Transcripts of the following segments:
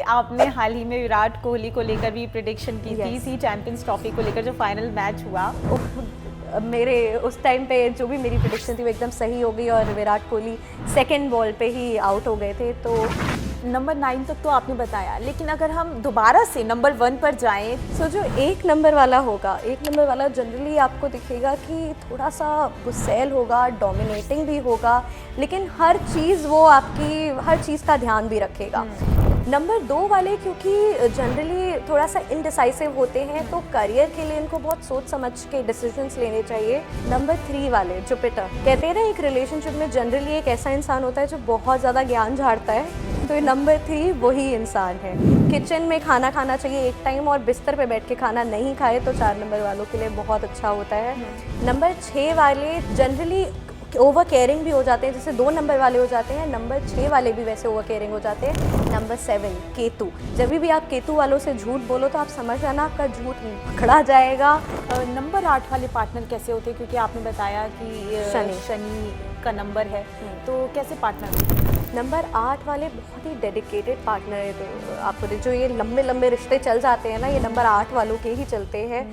आपने हाल ही में विराट कोहली को लेकर भी प्रेडिक्शन की थी, Yes. सी चैंपियंस ट्रॉफी को लेकर जो फाइनल मैच हुआ। मेरे उस टाइम पे जो भी मेरी प्रेडिक्शन थी वो एकदम सही हो गई और विराट कोहली सेकंड बॉल पे ही आउट हो गए थे। तो नंबर 9 तक तो आपने बताया, लेकिन अगर हम दोबारा से नंबर 1 पर जाएं सो जो एक नंबर वाला होगा, एक नंबर वाला जनरली आपको दिखेगा कि थोड़ा सा गुस्सैल होगा, डोमिनेटिंग भी होगा, लेकिन हर चीज़ वो आपकी हर चीज़ का ध्यान भी रखेगा। नंबर 2 वाले क्योंकि जनरली थोड़ा सा इनडिसाइसिव होते हैं, तो करियर के लिए इनको बहुत सोच समझ के डिसीजंस लेने चाहिए। नंबर 3 वाले जुपिटर, कहते हैं ना एक रिलेशनशिप में जनरली एक ऐसा इंसान होता है जो बहुत ज़्यादा ज्ञान झाड़ता है, तो ये नंबर 3 वही इंसान है। किचन में खाना खाना चाहिए एक टाइम और बिस्तर पे बैठ के खाना नहीं खाए तो 4 नंबर वालों के लिए बहुत अच्छा होता है। नंबर 6 वाले जनरली ओवर केयरिंग भी हो जाते हैं, जैसे 2 नंबर वाले हो जाते हैं, नंबर 6 वाले भी वैसे ओवर केयरिंग हो जाते हैं। नंबर 7 केतु, जब भी आप केतु वालों से झूठ बोलो तो आप समझ जाना आपका झूठ पकड़ा जाएगा। नंबर 8 वाले पार्टनर कैसे होते हैं, क्योंकि आपने बताया कि शनि का नंबर है, तो कैसे पार्टनर? नंबर 8 वाले बहुत ही डेडिकेटेड पार्टनर है। तो आपको जो ये लंबे लंबे रिश्ते चल जाते हैं ना, ये नंबर 8 वालों के ही चलते हैं।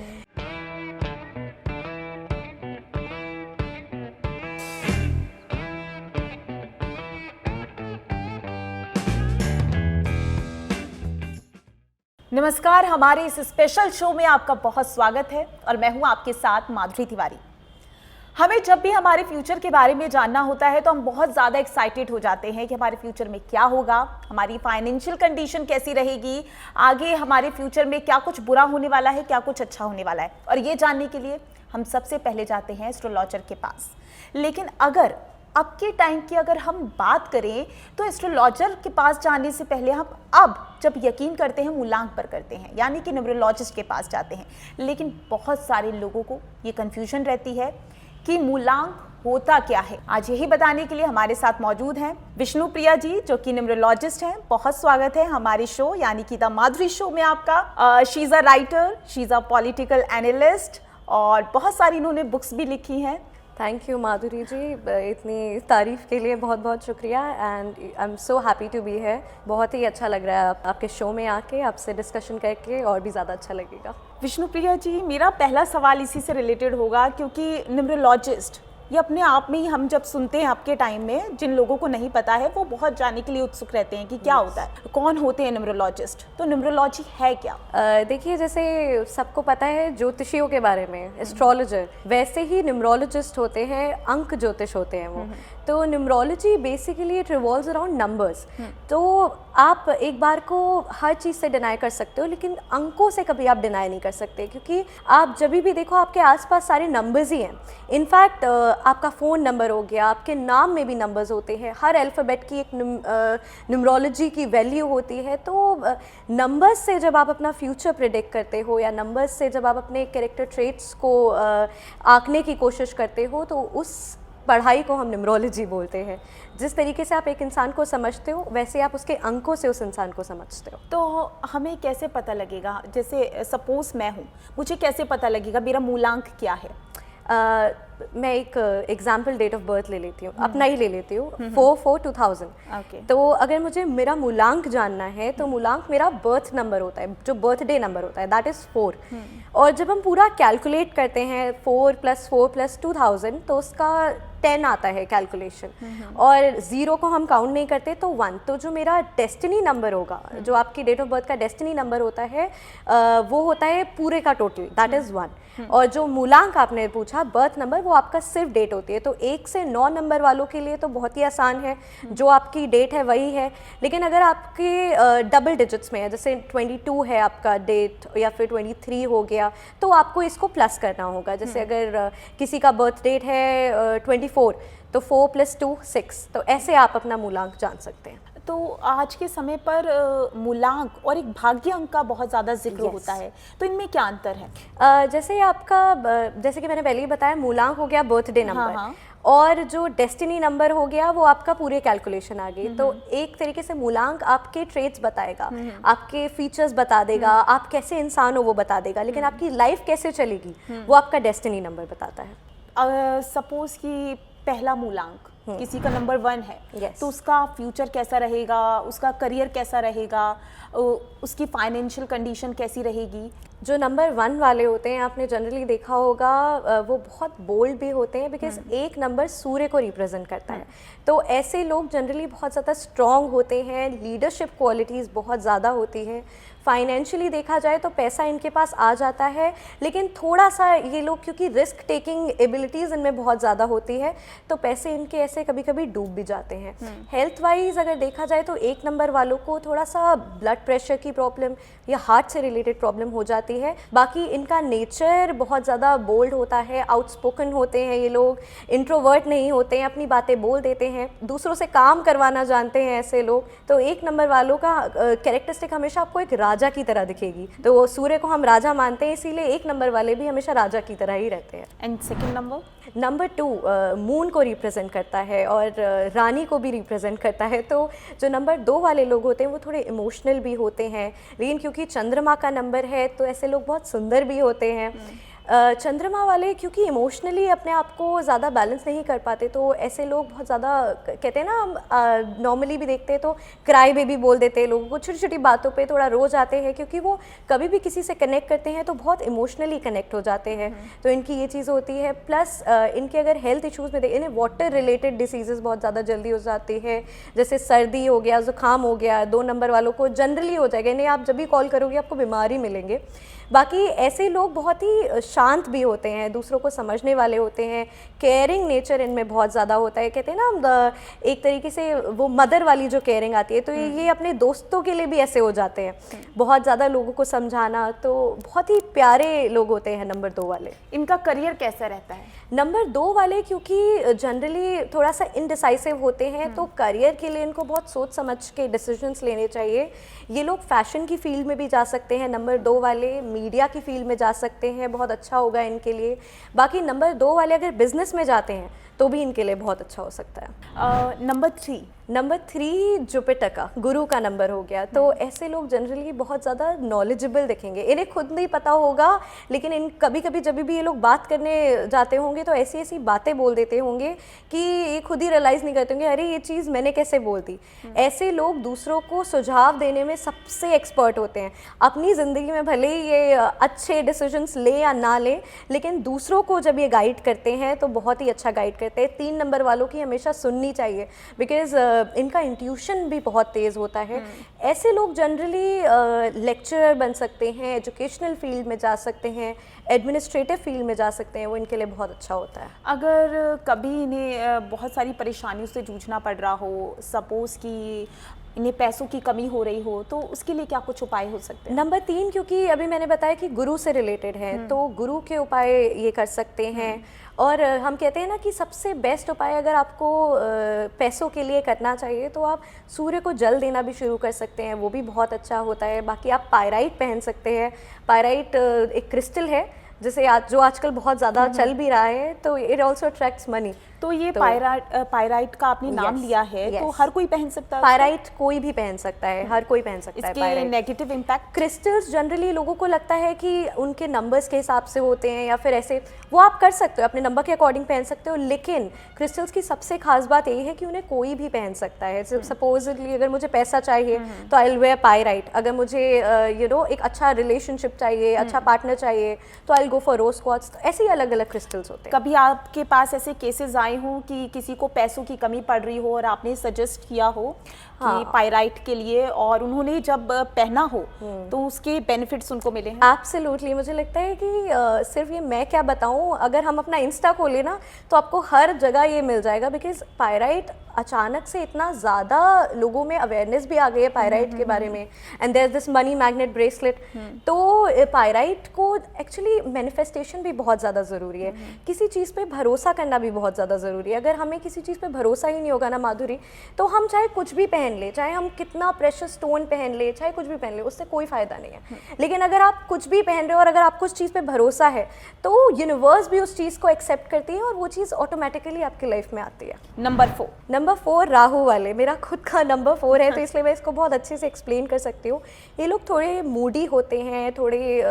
नमस्कार, हमारे इस स्पेशल शो में आपका बहुत स्वागत है और मैं हूं आपके साथ माधुरी तिवारी। हमें जब भी हमारे फ्यूचर के बारे में जानना होता है तो हम बहुत ज़्यादा एक्साइटेड हो जाते हैं कि हमारे फ्यूचर में क्या होगा, हमारी फाइनेंशियल कंडीशन कैसी रहेगी, आगे हमारे फ्यूचर में क्या कुछ बुरा होने वाला है, क्या कुछ अच्छा होने वाला है। और ये जानने के लिए हम सबसे पहले जाते हैं एस्ट्रोलॉजर के पास। लेकिन अगर अब के टाइम की अगर हम बात करें तो एस्ट्रोलॉजर के पास जाने से पहले हम अब जब यकीन करते हैं मूलांक पर करते हैं, यानी कि न्यूमरोलॉजिस्ट के पास जाते हैं। लेकिन बहुत सारे लोगों को ये कन्फ्यूजन रहती है कि मूलांक होता क्या है। आज यही बताने के लिए हमारे साथ मौजूद हैं विष्णु प्रिया जी, जो कि न्यूमरोलॉजिस्ट हैं। बहुत स्वागत है हमारे शो यानी कि द माधुरी शो में आपका। She is a writer, she is a political analyst और बहुत सारी इन्होंने बुक्स भी लिखी हैं। थैंक यू माधुरी जी, इतनी तारीफ़ के लिए बहुत बहुत शुक्रिया and I am so happy to be है। बहुत ही अच्छा लग रहा है आपके शो में आके, आपसे डिस्कशन करके और भी ज़्यादा अच्छा लगेगा। विष्णु प्रिया जी, मेरा पहला सवाल इसी से रिलेटेड होगा, क्योंकि न्यूमरोलॉजिस्ट ये अपने आप में ही हम जब सुनते हैं आपके टाइम में, जिन लोगों को नहीं पता है वो बहुत जानने के लिए उत्सुक रहते हैं कि क्या होता है, कौन होते हैं न्यूमरोलॉजिस्ट, तो न्यूमरोलॉजी है क्या? देखिए, जैसे सबको पता है ज्योतिषियों के बारे में, एस्ट्रोलॉजर, वैसे ही न्यूमरोलॉजिस्ट होते हैं, अंक ज्योतिष होते हैं वो। तो numerology basically it revolves around numbers. तो आप एक बार को हर चीज़ से डिनाई कर सकते हो, लेकिन अंकों से कभी आप डिनाई नहीं कर सकते, क्योंकि आप जब भी देखो आपके आसपास सारे नंबर्स ही हैं। इनफैक्ट आपका फ़ोन नंबर हो गया, आपके नाम में भी नंबर्स होते हैं, हर अल्फ़ाबेट की एक न्यूमरोलॉजी की वैल्यू होती है। तो नंबर्स से जब आप अपना फ्यूचर प्रिडिक्ट करते हो या नंबर्स से जब आप अपने कैरेक्टर ट्रेट्स को आंकने की कोशिश करते हो, तो उस पढ़ाई को हम न्यूमरोलॉजी बोलते हैं। जिस तरीके से आप एक इंसान को समझते हो, वैसे आप उसके अंकों से उस इंसान को समझते हो। तो हमें कैसे पता लगेगा, जैसे सपोज मैं हूँ, मुझे कैसे पता लगेगा मेरा मूलांक क्या है? मैं एक एग्जाम्पल डेट ऑफ बर्थ ले लेती हूँ, अपना ही ले लेती हूँ, 4/4/2000। तो अगर मुझे मेरा मूलांक जानना है तो मूलांक मेरा बर्थ नंबर होता है, जो बर्थडे नंबर होता है, दैट इज़ 4। और जब हम पूरा कैलकुलेट करते हैं 4 + 4 + 2000 तो उसका 10 आता है कैलकुलेशन, और 0 को हम काउंट नहीं करते तो 1। तो जो मेरा डेस्टिनी नंबर होगा, जो आपकी डेट ऑफ बर्थ का डेस्टिनी नंबर होता है, वो होता है पूरे का टोटल, दैट इज़ 1। और जो मूलांक आपने पूछा, बर्थ नंबर, वो आपका सिर्फ डेट होती है। तो 1 से 9 नंबर वालों के लिए तो बहुत ही आसान है, जो आपकी डेट है वही है। लेकिन अगर आपके डबल डिजिट्स में है, जैसे 22 है आपका डेट या फिर 23 हो गया, तो आपको इसको प्लस करना होगा। जैसे अगर किसी का बर्थ डेट है 24, तो 4 + 2 6, तो ऐसे आप अपना मूलांक जान सकते हैं। तो आज के समय पर मूलांक और एक भाग्य अंक का बहुत ज़्यादा जिक्र होता है, तो इनमें क्या अंतर है? जैसे आपका, जैसे कि मैंने पहले ही बताया, मूलांक हो गया बर्थडे नंबर, और जो डेस्टिनी नंबर हो गया वो आपका पूरे कैलकुलेशन आ गई। तो एक तरीके से मूलांक आपके ट्रेट्स बताएगा, आपके फीचर्स बता देगा, आप कैसे इंसान हो वो बता देगा, लेकिन आपकी लाइफ कैसे चलेगी वो आपका डेस्टिनी नंबर बताता है। सपोज कि पहला मूलांक किसी का नंबर 1 है, Yes. तो उसका फ्यूचर कैसा रहेगा, उसका करियर कैसा रहेगा, उसकी फाइनेंशियल कंडीशन कैसी रहेगी? जो नंबर 1 वाले होते हैं, आपने जनरली देखा होगा, वो बहुत बोल्ड भी होते हैं बिकॉज एक नंबर सूर्य को रिप्रेजेंट करता है। तो ऐसे लोग जनरली बहुत ज़्यादा स्ट्रॉन्ग होते हैं, लीडरशिप क्वालिटीज़ बहुत ज़्यादा होती हैं। फाइनेंशियली देखा जाए तो पैसा इनके पास आ जाता है, लेकिन थोड़ा सा ये लोग, क्योंकि रिस्क टेकिंग एबिलिटीज़ इनमें बहुत ज़्यादा होती है, तो पैसे इनके ऐसे कभी कभी डूब भी जाते हैं। हेल्थ वाइज अगर देखा जाए तो 1 नंबर वालों को थोड़ा सा ब्लड प्रेशर की प्रॉब्लम या हार्ट से रिलेटेड प्रॉब्लम हो जाती है। बाकी इनका नेचर बहुत ज़्यादा बोल्ड होता है, आउटस्पोकन होते हैं ये लोग, इंट्रोवर्ट नहीं होते हैं, अपनी बातें बोल देते हैं, दूसरों से काम करवाना जानते हैं ऐसे लोग। तो 1 नंबर वालों का कैरेक्टरिस्टिक हमेशा आपको एक राजा की तरह दिखेगी। तो सूर्य को हम राजा मानते हैं, इसीलिए 1 नंबर वाले भी हमेशा राजा की तरह ही रहते हैं। And second number? Number 2 moon को रिप्रेजेंट करता है और रानी को भी रिप्रेजेंट करता है। तो जो नंबर 2 वाले लोग होते हैं वो थोड़े इमोशनल भी होते हैं, लेकिन क्योंकि चंद्रमा का नंबर है तो ऐसे लोग बहुत सुंदर भी होते हैं। चंद्रमा वाले क्योंकि इमोशनली अपने आप को ज़्यादा बैलेंस नहीं कर पाते, तो ऐसे लोग बहुत ज़्यादा, कहते हैं ना, नॉर्मली भी देखते हैं तो क्राई बेबी बोल देते हैं लोगों को, छोटी छोटी बातों पे थोड़ा रो जाते हैं, क्योंकि वो कभी भी किसी से कनेक्ट करते हैं तो बहुत इमोशनली कनेक्ट हो जाते हैं। तो इनकी ये चीज़ होती है। प्लस इनके अगर हेल्थ इश्यूज़ में इन्हें वाटर रिलेटेड डिसीजेज़ बहुत ज़्यादा जल्दी हो जाती है, जैसे सर्दी हो गया, ज़ुकाम हो गया, 2 नंबर वालों को जनरली हो जाएगा। इन्हें आप जब भी कॉल करोगे आपको बीमारी मिलेंगे। बाकी ऐसे लोग बहुत ही शांत भी होते हैं, दूसरों को समझने वाले होते हैं, केयरिंग नेचर इनमें बहुत ज़्यादा होता है। कहते हैं ना, एक तरीके से वो मदर वाली जो केयरिंग आती है, तो ये अपने दोस्तों के लिए भी ऐसे हो जाते हैं, बहुत ज़्यादा लोगों को समझाना। तो बहुत ही प्यारे लोग होते हैं नंबर 2 वाले। इनका करियर कैसा रहता है? नंबर 2 वाले क्योंकि जनरली थोड़ा सा इनडिसाइसिव होते हैं, तो करियर के लिए इनको बहुत सोच समझ के डिसीजंस लेने चाहिए। ये लोग फैशन की फील्ड में भी जा सकते हैं, नंबर 2 वाले मीडिया की फील्ड में जा सकते हैं, बहुत अच्छा होगा इनके लिए। बाकी नंबर 2 वाले अगर बिजनेस में जाते हैं तो भी इनके लिए बहुत अच्छा हो सकता है। नंबर 3 जुपिटर का, गुरु का नंबर हो गया। तो ऐसे लोग जनरली बहुत ज़्यादा नॉलेजेबल दिखेंगे, इन्हें खुद नहीं पता होगा, लेकिन इन कभी कभी जब भी ये लोग बात करने जाते होंगे तो ऐसी ऐसी बातें बोल देते होंगे कि ये खुद ही रियलाइज़ नहीं करते होंगे, अरे ये चीज़ मैंने कैसे बोल दी। ऐसे लोग दूसरों को सुझाव देने में सबसे एक्सपर्ट होते हैं। अपनी ज़िंदगी में भले ही ये अच्छे डिसीजंस ले या ना ले, लेकिन दूसरों को जब ये गाइड करते हैं तो बहुत ही अच्छा गाइड करते हैं। 3 नंबर वालों की हमेशा सुननी चाहिए, बिकॉज इनका इंट्यूशन भी बहुत तेज़ होता है। ऐसे लोग जनरली लेक्चरर बन सकते हैं, एजुकेशनल फील्ड में जा सकते हैं, एडमिनिस्ट्रेटिव फील्ड में जा सकते हैं, वो इनके लिए बहुत अच्छा होता है। अगर कभी इन्हें बहुत सारी परेशानियों से जूझना पड़ रहा हो, सपोज़ कि इन्हें पैसों की कमी हो रही हो, तो उसके लिए क्या कुछ उपाय हो सकते हैं? नंबर 3 क्योंकि अभी मैंने बताया कि गुरु से रिलेटेड है, तो गुरु के उपाय ये कर सकते हैं। और हम कहते हैं ना कि सबसे बेस्ट उपाय अगर आपको पैसों के लिए करना चाहिए तो आप सूर्य को जल देना भी शुरू कर सकते हैं, वो भी बहुत अच्छा होता है। बाकी आप पायराइट पहन सकते हैं। पायराइट एक क्रिस्टल है जिसे जो आजकल बहुत ज़्यादा चल भी रहा है, तो इट ऑल्सो अट्रैक्ट्स मनी। तो ये पायराइट का आपने नाम लिया है, तो हर कोई पहन सकता है? पायराइट कोई भी पहन सकता है, हर कोई पहन सकता है। इसके नेगेटिव इम्पैक्ट? क्रिस्टल्स जनरली लोगों को लगता है कि उनके नंबर्स के हिसाब से होते हैं या फिर ऐसे, वो आप कर सकते हो, अपने नंबर के अकॉर्डिंग पहन सकते हो, लेकिन क्रिस्टल्स की सबसे खास बात यही है कि उन्हें कोई भी पहन सकता है। सपोजली अगर मुझे पैसा चाहिए तो आई विल वेयर पायराइट, अगर मुझे एक अच्छा रिलेशनशिप चाहिए, अच्छा पार्टनर चाहिए, तो I will go for rose quartz. तो ऐसे ही अलग अलग क्रिस्टल्स होते हैं। कभी आपके पास ऐसे केसेस आए हों कि किसी को पैसों की कमी पड़ रही हो और आपने सजेस्ट किया हो कि पायराइट के लिए, और उन्होंने जब पहना हो तो उसके बेनिफिट्स उनको मिले हैं? एब्सोल्युटली, मुझे लगता है कि सिर्फ ये मैं क्या बताऊं, अगर हम अपना इंस्टा खोले ना तो आपको हर जगह ये मिल जाएगा, बिकॉज पायराइट अचानक से इतना ज़्यादा लोगों में अवेयरनेस भी आ गई है पायराइट के बारे में। And there is this money magnet bracelet. तो पायराइट को एक्चुअली मैनिफेस्टेशन भी बहुत ज़्यादा ज़रूरी है, किसी चीज़ पे भरोसा करना भी बहुत ज़्यादा ज़रूरी है। अगर हमें किसी चीज़ पे भरोसा ही नहीं होगा ना माधुरी, तो हम चाहे कुछ भी पहन ले, चाहे हम कितना प्रेशियस स्टोन पहन ले, चाहे कुछ भी पहन ले, उससे कोई फ़ायदा नहीं है। लेकिन अगर आप कुछ भी पहन रहे हो और अगर आपको उस चीज़ पे भरोसा है तो यूनिवर्स भी उस चीज़ को एक्सेप्ट करती है और वो चीज़ ऑटोमेटिकली आपकी लाइफ में आती है। नंबर 4 नंबर 4 राहु वाले, मेरा खुद का नंबर 4 है, तो इसलिए मैं इसको बहुत अच्छे से एक्सप्लेन कर सकती हूँ। ये लोग थोड़े मूडी होते हैं, थोड़े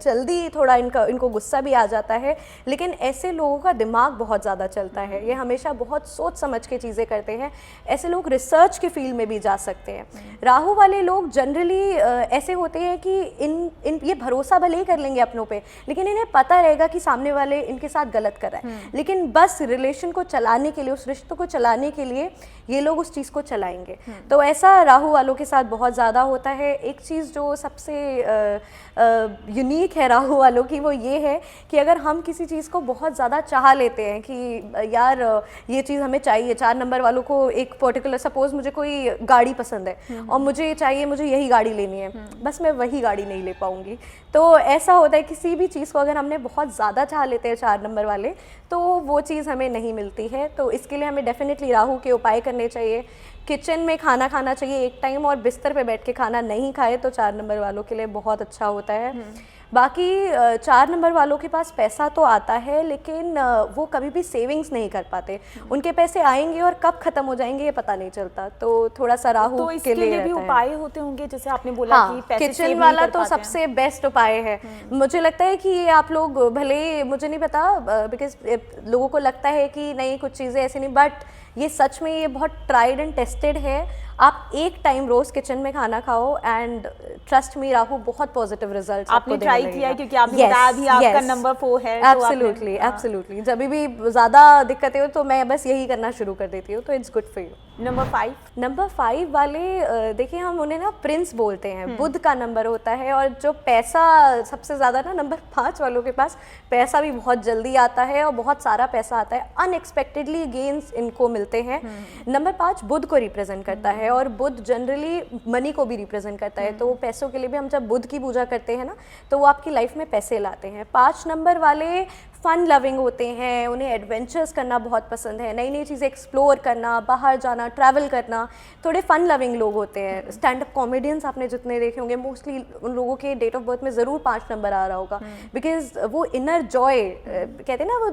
जल्दी थोड़ा इनको गुस्सा भी आ जाता है, लेकिन ऐसे लोगों का दिमाग बहुत ज़्यादा चलता है, ये हमेशा बहुत सोच समझ के चीज़ें करते हैं। ऐसे लोग रिसर्च के फील्ड में भी जा सकते हैं। राहु वाले लोग जनरली ऐसे होते हैं कि इन ये भरोसा भले ही कर लेंगे अपनों पे, लेकिन इन्हें पता रहेगा कि सामने वाले इनके साथ गलत कर रहा है, लेकिन बस रिलेशन को चलाने के लिए, उस रिश्तों को चलाने के लिए ये लोग उस चीज़ को चलाएंगे। तो ऐसा राहु वालों के साथ बहुत ज़्यादा होता है। एक चीज़ जो सबसे यूनिक है राहु वालों की, वो ये है कि अगर हम किसी चीज़ को बहुत ज़्यादा चाह लेते हैं कि यार ये चीज़ हमें चाहिए, 4 नंबर वालों को एक पर्टिकुलर, सपोज मुझे कोई गाड़ी पसंद है और मुझे चाहिए, मुझे यही गाड़ी लेनी है, बस मैं वही गाड़ी नहीं ले पाऊंगी। तो ऐसा होता है किसी भी चीज़ को अगर हमने बहुत ज़्यादा चाह लेते हैं 4 नंबर वाले, तो वो चीज़ हमें नहीं मिलती है। तो इसके लिए हमें डेफिनेटली राहु के उपाय करने चाहिए। किचन में खाना खाना चाहिए एक टाइम, और बिस्तर पे बैठ के खाना नहीं खाए तो 4 नंबर वालों के लिए बहुत अच्छा होता है। बाकी 4 नंबर वालों के पास पैसा तो आता है, लेकिन वो कभी भी सेविंग्स नहीं कर पाते। उनके पैसे आएंगे और कब खत्म हो जाएंगे ये पता नहीं चलता। तो थोड़ा सा राहु तो के लिए भी उपाय होते होंगे, जैसे आपने बोला हाँ, कि पैसे किचन सेव वाला नहीं कर तो पाते हैं। सबसे बेस्ट उपाय है। मुझे लगता है कि ये आप लोग, भले मुझे नहीं पता, बिकॉज लोगों को लगता है कि नहीं कुछ चीज़ें ऐसी नहीं, बट ये सच में ये बहुत ट्राइड एंड टेस्टेड है। आप एक टाइम रोज किचन में खाना खाओ एंड ट्रस्ट मी, राहु बहुत पॉजिटिव रिजल्ट्स आपने ट्राई किया है, क्योंकि आपने बताया अभी आपका नंबर 4 है। एब्सोल्युटली एब्सोल्युटली, जब भी ज़्यादा दिक्कतें हो तो मैं बस यही करना शुरू कर देती हूँ, तो it's good for you. Number 5 वाले, देखिए हम उन्हें ना प्रिंस बोलते हैं, बुध का नंबर होता है, और जो पैसा सबसे ज़्यादा ना नंबर 5 वालों के पास पैसा भी बहुत जल्दी आता है और बहुत सारा पैसा आता है, अनएक्सपेक्टेडली गेन्स इनको मिलते हैं। नंबर 5 बुध को रिप्रेजेंट करता है, और बुध जनरली मनी को भी रिप्रेजेंट करता है, तो पैसों के लिए भी हम जब बुध की पूजा करते हैं ना, तो वो आपकी लाइफ में पैसे लाते हैं। 5 नंबर वाले फन लविंग होते हैं, उन्हें एडवेंचर्स करना बहुत पसंद है, नई नई चीज़ें एक्सप्लोर करना, बाहर जाना, ट्रैवल करना, थोड़े फन लविंग लोग होते हैं। स्टैंड अप कॉमेडियंस आपने जितने देखे होंगे, मोस्टली उन लोगों के डेट ऑफ बर्थ में ज़रूर 5 नंबर आ रहा होगा, बिकॉज वो इनर जॉय कहते हैं ना, वो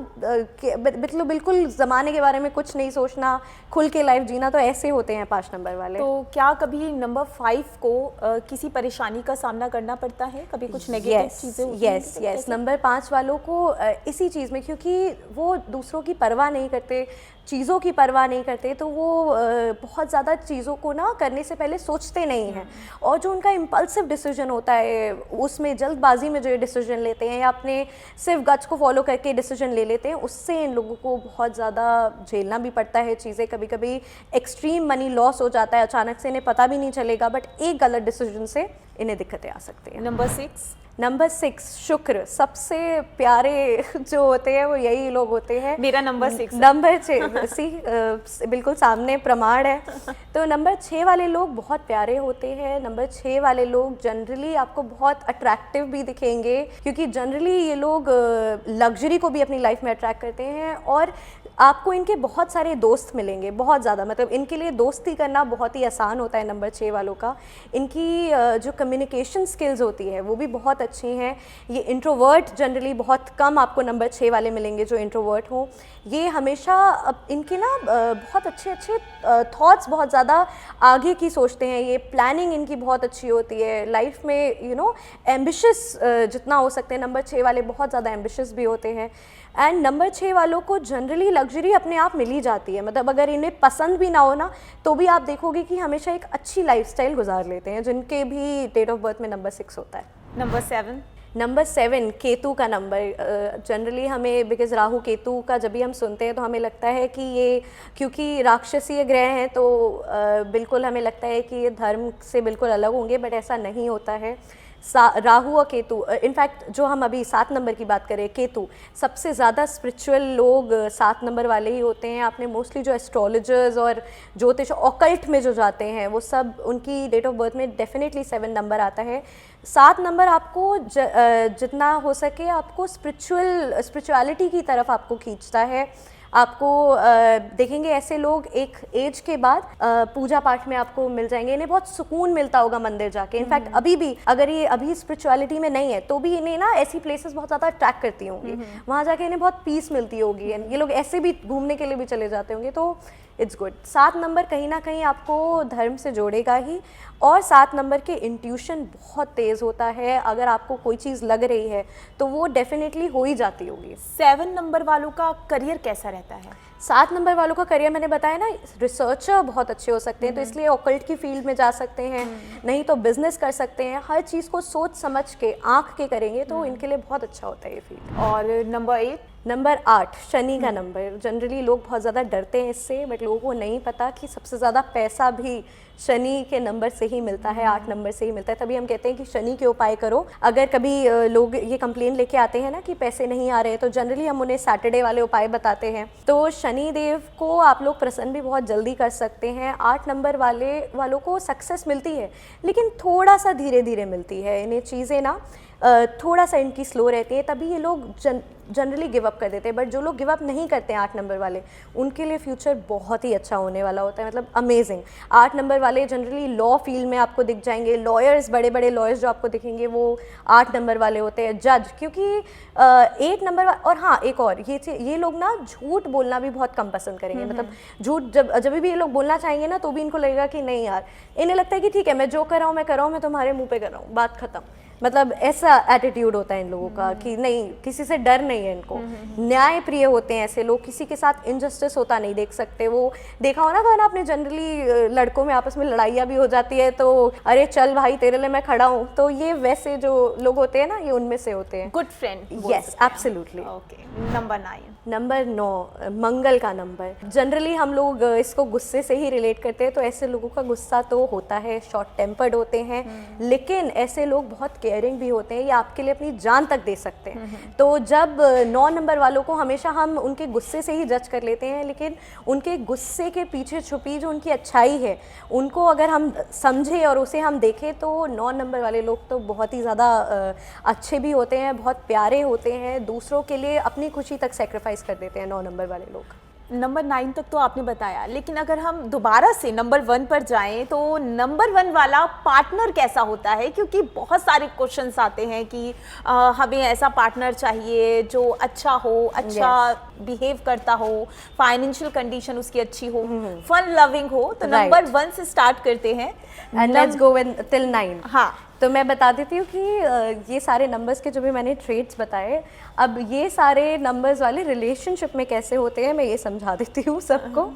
बिल्कुल ज़माने के बारे में कुछ नहीं सोचना, खुल के लाइफ जीना, तो ऐसे होते हैं 5 नंबर वाले। तो क्या कभी नंबर 5 को किसी परेशानी का सामना करना पड़ता है, कभी कुछ नेगेटिव चीज़ें होती हैं? यस, नंबर 5 वालों को इसी चीज़ में, क्योंकि वो दूसरों की परवाह नहीं करते, चीज़ों की परवाह नहीं करते, तो वो बहुत ज़्यादा चीज़ों को ना करने से पहले सोचते नहीं हैं, और जो उनका इम्पल्सिव डिसीजन होता है, उसमें जल्दबाजी में जो ये डिसीजन लेते हैं या अपने सिर्फ गट्स को फॉलो करके डिसीजन ले लेते हैं, उससे इन लोगों को बहुत ज़्यादा झेलना भी पड़ता है चीज़ें। कभी कभी एक्सट्रीम मनी लॉस हो जाता है, अचानक से इन्हें पता भी नहीं चलेगा, बट एक गलत डिसीजन से इन्हें दिक्कतें आ सकती हैं। नंबर 6 शुक्र, सबसे प्यारे जो होते हैं वो यही लोग होते हैं। मेरा नंबर 6 बिल्कुल सामने प्रमाण है। तो नंबर 6 वाले लोग बहुत प्यारे होते हैं। नंबर 6 वाले लोग जनरली आपको बहुत अट्रैक्टिव भी दिखेंगे, क्योंकि जनरली ये लोग लग्जरी को भी अपनी लाइफ में अट्रैक्ट करते हैं, और आपको इनके बहुत सारे दोस्त मिलेंगे, बहुत ज़्यादा, मतलब इनके लिए दोस्ती करना बहुत ही आसान होता है नंबर 6 वालों का। इनकी जो कम्युनिकेशन स्किल्स होती है वो भी बहुत अच्छी हैं। ये इंट्रोवर्ट जनरली बहुत कम आपको नंबर 6 वाले मिलेंगे जो इंट्रोवर्ट हों। ये हमेशा इनके ना बहुत अच्छे थॉट्स, बहुत ज़्यादा आगे की सोचते हैं, ये प्लानिंग इनकी बहुत अच्छी होती है लाइफ में, एम्बिशियस जितना हो सकते हैं। नंबर 6 वाले बहुत ज़्यादा एम्बिशियस भी होते हैं। एंड नंबर 6 वालों को जनरली लग्जरी अपने आप मिल ही जाती है, मतलब अगर इन्हें पसंद भी ना हो ना, तो भी आप देखोगे कि हमेशा एक अच्छी लाइफस्टाइल गुजार लेते हैं, जिनके भी डेट ऑफ बर्थ में नंबर 6 होता है। नंबर 7 केतु का नंबर, जनरली हमें, बिकॉज राहु केतु का जब भी हम सुनते हैं तो हमें लगता है कि ये, क्योंकि राक्षसीय ग्रह हैं, तो बिल्कुल हमें लगता है कि ये धर्म से बिल्कुल अलग होंगे, बट ऐसा नहीं होता है। राहु और केतु, इनफैक्ट जो हम अभी 7 नंबर की बात करें, केतु, सबसे ज़्यादा स्पिरिचुअल लोग 7 नंबर वाले ही होते हैं। आपने मोस्टली जो एस्ट्रोलॉजर्स और ज्योतिष ऑकल्ट में जो जाते हैं, वो सब, उनकी डेट ऑफ बर्थ में डेफिनेटली 7 नंबर आता है। 7 नंबर आपको जितना हो सके आपको स्पिरिचुअलिटी की तरफ आपको खींचता है। आपको देखेंगे ऐसे लोग एक एज के बाद पूजा पाठ में आपको मिल जाएंगे, इन्हें बहुत सुकून मिलता होगा मंदिर जाके। इनफैक्ट अभी भी, अगर ये अभी स्पिरिचुअलिटी में नहीं है, तो भी इन्हें ना ऐसी प्लेसेस बहुत ज़्यादा अट्रैक्ट करती होंगी, वहाँ जाके इन्हें बहुत पीस मिलती होगी। ये लोग ऐसे भी घूमने के लिए भी चले जाते होंगे। तो इट्स गुड। 7 नंबर कहीं ना कहीं आपको धर्म से जोड़ेगा ही, और 7 नंबर के इंट्यूशन बहुत तेज़ होता है। अगर आपको कोई चीज़ लग रही है तो वो डेफिनेटली हो ही जाती होगी। 7 नंबर वालों का करियर कैसा रहता है? 7 नंबर वालों का करियर मैंने बताया ना, रिसर्चर बहुत अच्छे हो सकते हैं, तो इसलिए ऑकल्ट की फील्ड में जा सकते हैं, नहीं तो बिजनेस कर सकते हैं। हर चीज़ को सोच समझ के आँख के करेंगे तो इनके लिए बहुत अच्छा होता है ये फील्ड। और नंबर 8? नंबर 8 शनि का नंबर। जनरली लोग बहुत ज़्यादा डरते हैं इससे, बट लोगों को नहीं पता कि सबसे ज़्यादा पैसा भी शनि के नंबर से ही मिलता है, 8 नंबर से ही मिलता है। तभी हम कहते हैं कि शनि के उपाय करो। अगर कभी लोग ये कंप्लेन लेके आते हैं ना कि पैसे नहीं आ रहे, तो जनरली हम उन्हें सैटरडे वाले उपाय बताते हैं। तो शनि देव को आप लोग प्रसन्न भी बहुत जल्दी कर सकते हैं। 8 नंबर वालों को सक्सेस मिलती है, लेकिन थोड़ा सा धीरे धीरे मिलती है। इन्हें चीज़ें ना थोड़ा सा इनकी स्लो रहती है, तभी ये लोग जनरली गिव अप कर देते हैं। बट जो लोग गिव अप नहीं करते हैं 8 नंबर वाले, उनके लिए फ्यूचर बहुत ही अच्छा होने वाला होता है, मतलब अमेजिंग। 8 नंबर वाले जनरली लॉ फील्ड में आपको दिख जाएंगे। लॉयर्स, बड़े बड़े लॉयर्स जो आपको दिखेंगे वो 8 नंबर वाले होते हैं। जज, क्योंकि 8 नंबर और हाँ एक और ये लोग ना झूठ बोलना भी बहुत कम पसंद करेंगे। मतलब झूठ जब भी ये लोग बोलना चाहेंगे ना, तो भी इनको लगेगा कि नहीं यार, इन्हें लगता है कि ठीक है मैं जो कर रहा हूँ मैं कर रहा हूँ, मैं तुम्हारे मुँह पे कर रहा हूँ, बात खत्म। मतलब ऐसा एटीट्यूड होता है इन लोगों का कि नहीं, किसी से डर नहीं है इनको। न्याय प्रिय होते हैं ऐसे लोग, किसी के साथ इनजस्टिस होता नहीं देख सकते। वो देखा हो ना खाना आपने, जनरली लड़कों में आपस में लड़ाइयाँ भी हो जाती है तो अरे चल भाई तेरे लिए मैं खड़ा हूँ, तो ये वैसे जो लोग होते हैं ना, ये उनमें से होते हैं। Good friend. Yes, absolutely. Okay, number 9? Number 9 मंगल का नंबर। जनरली हम लोग इसको गुस्से से ही रिलेट करते हैं, तो ऐसे लोगों का गुस्सा तो होता है, शॉर्ट टेम्पर्ड होते हैं, लेकिन ऐसे लोग बहुत केयरिंग भी होते हैं, ये आपके लिए अपनी जान तक दे सकते हैं। तो जब 9 नंबर वालों को हमेशा हम उनके गुस्से से ही जज कर लेते हैं, लेकिन उनके गुस्से के पीछे छुपी जो उनकी अच्छाई है, उनको अगर हम समझें और उसे हम देखें, तो 9 नंबर वाले लोग तो बहुत ही ज़्यादा अच्छे भी होते हैं, बहुत प्यारे होते हैं, दूसरों के लिए अपनी खुशी तक सेक्रीफाइस कर देते हैं 9 नंबर वाले लोग। नंबर 9 तक तो आपने बताया, लेकिन अगर हम दोबारा से नंबर 1 पर जाएं, तो नंबर 1 वाला पार्टनर कैसा होता है? क्योंकि बहुत सारे क्वेश्चन्स आते हैं कि हमें ऐसा पार्टनर चाहिए जो अच्छा हो, अच्छा बिहेव करता हो, फाइनेंशियल कंडीशन उसकी अच्छी हो, फन लविंग हो। तो नंबर 1 से स्टार्ट करते हैं एंड लेट्स गो टिल 9। हाँ, तो मैं बता देती हूँ कि ये सारे नंबर्स के जो भी मैंने ट्रेड्स बताए, अब ये सारे नंबर्स वाले रिलेशनशिप में कैसे होते हैं मैं ये समझा देती हूँ सबको।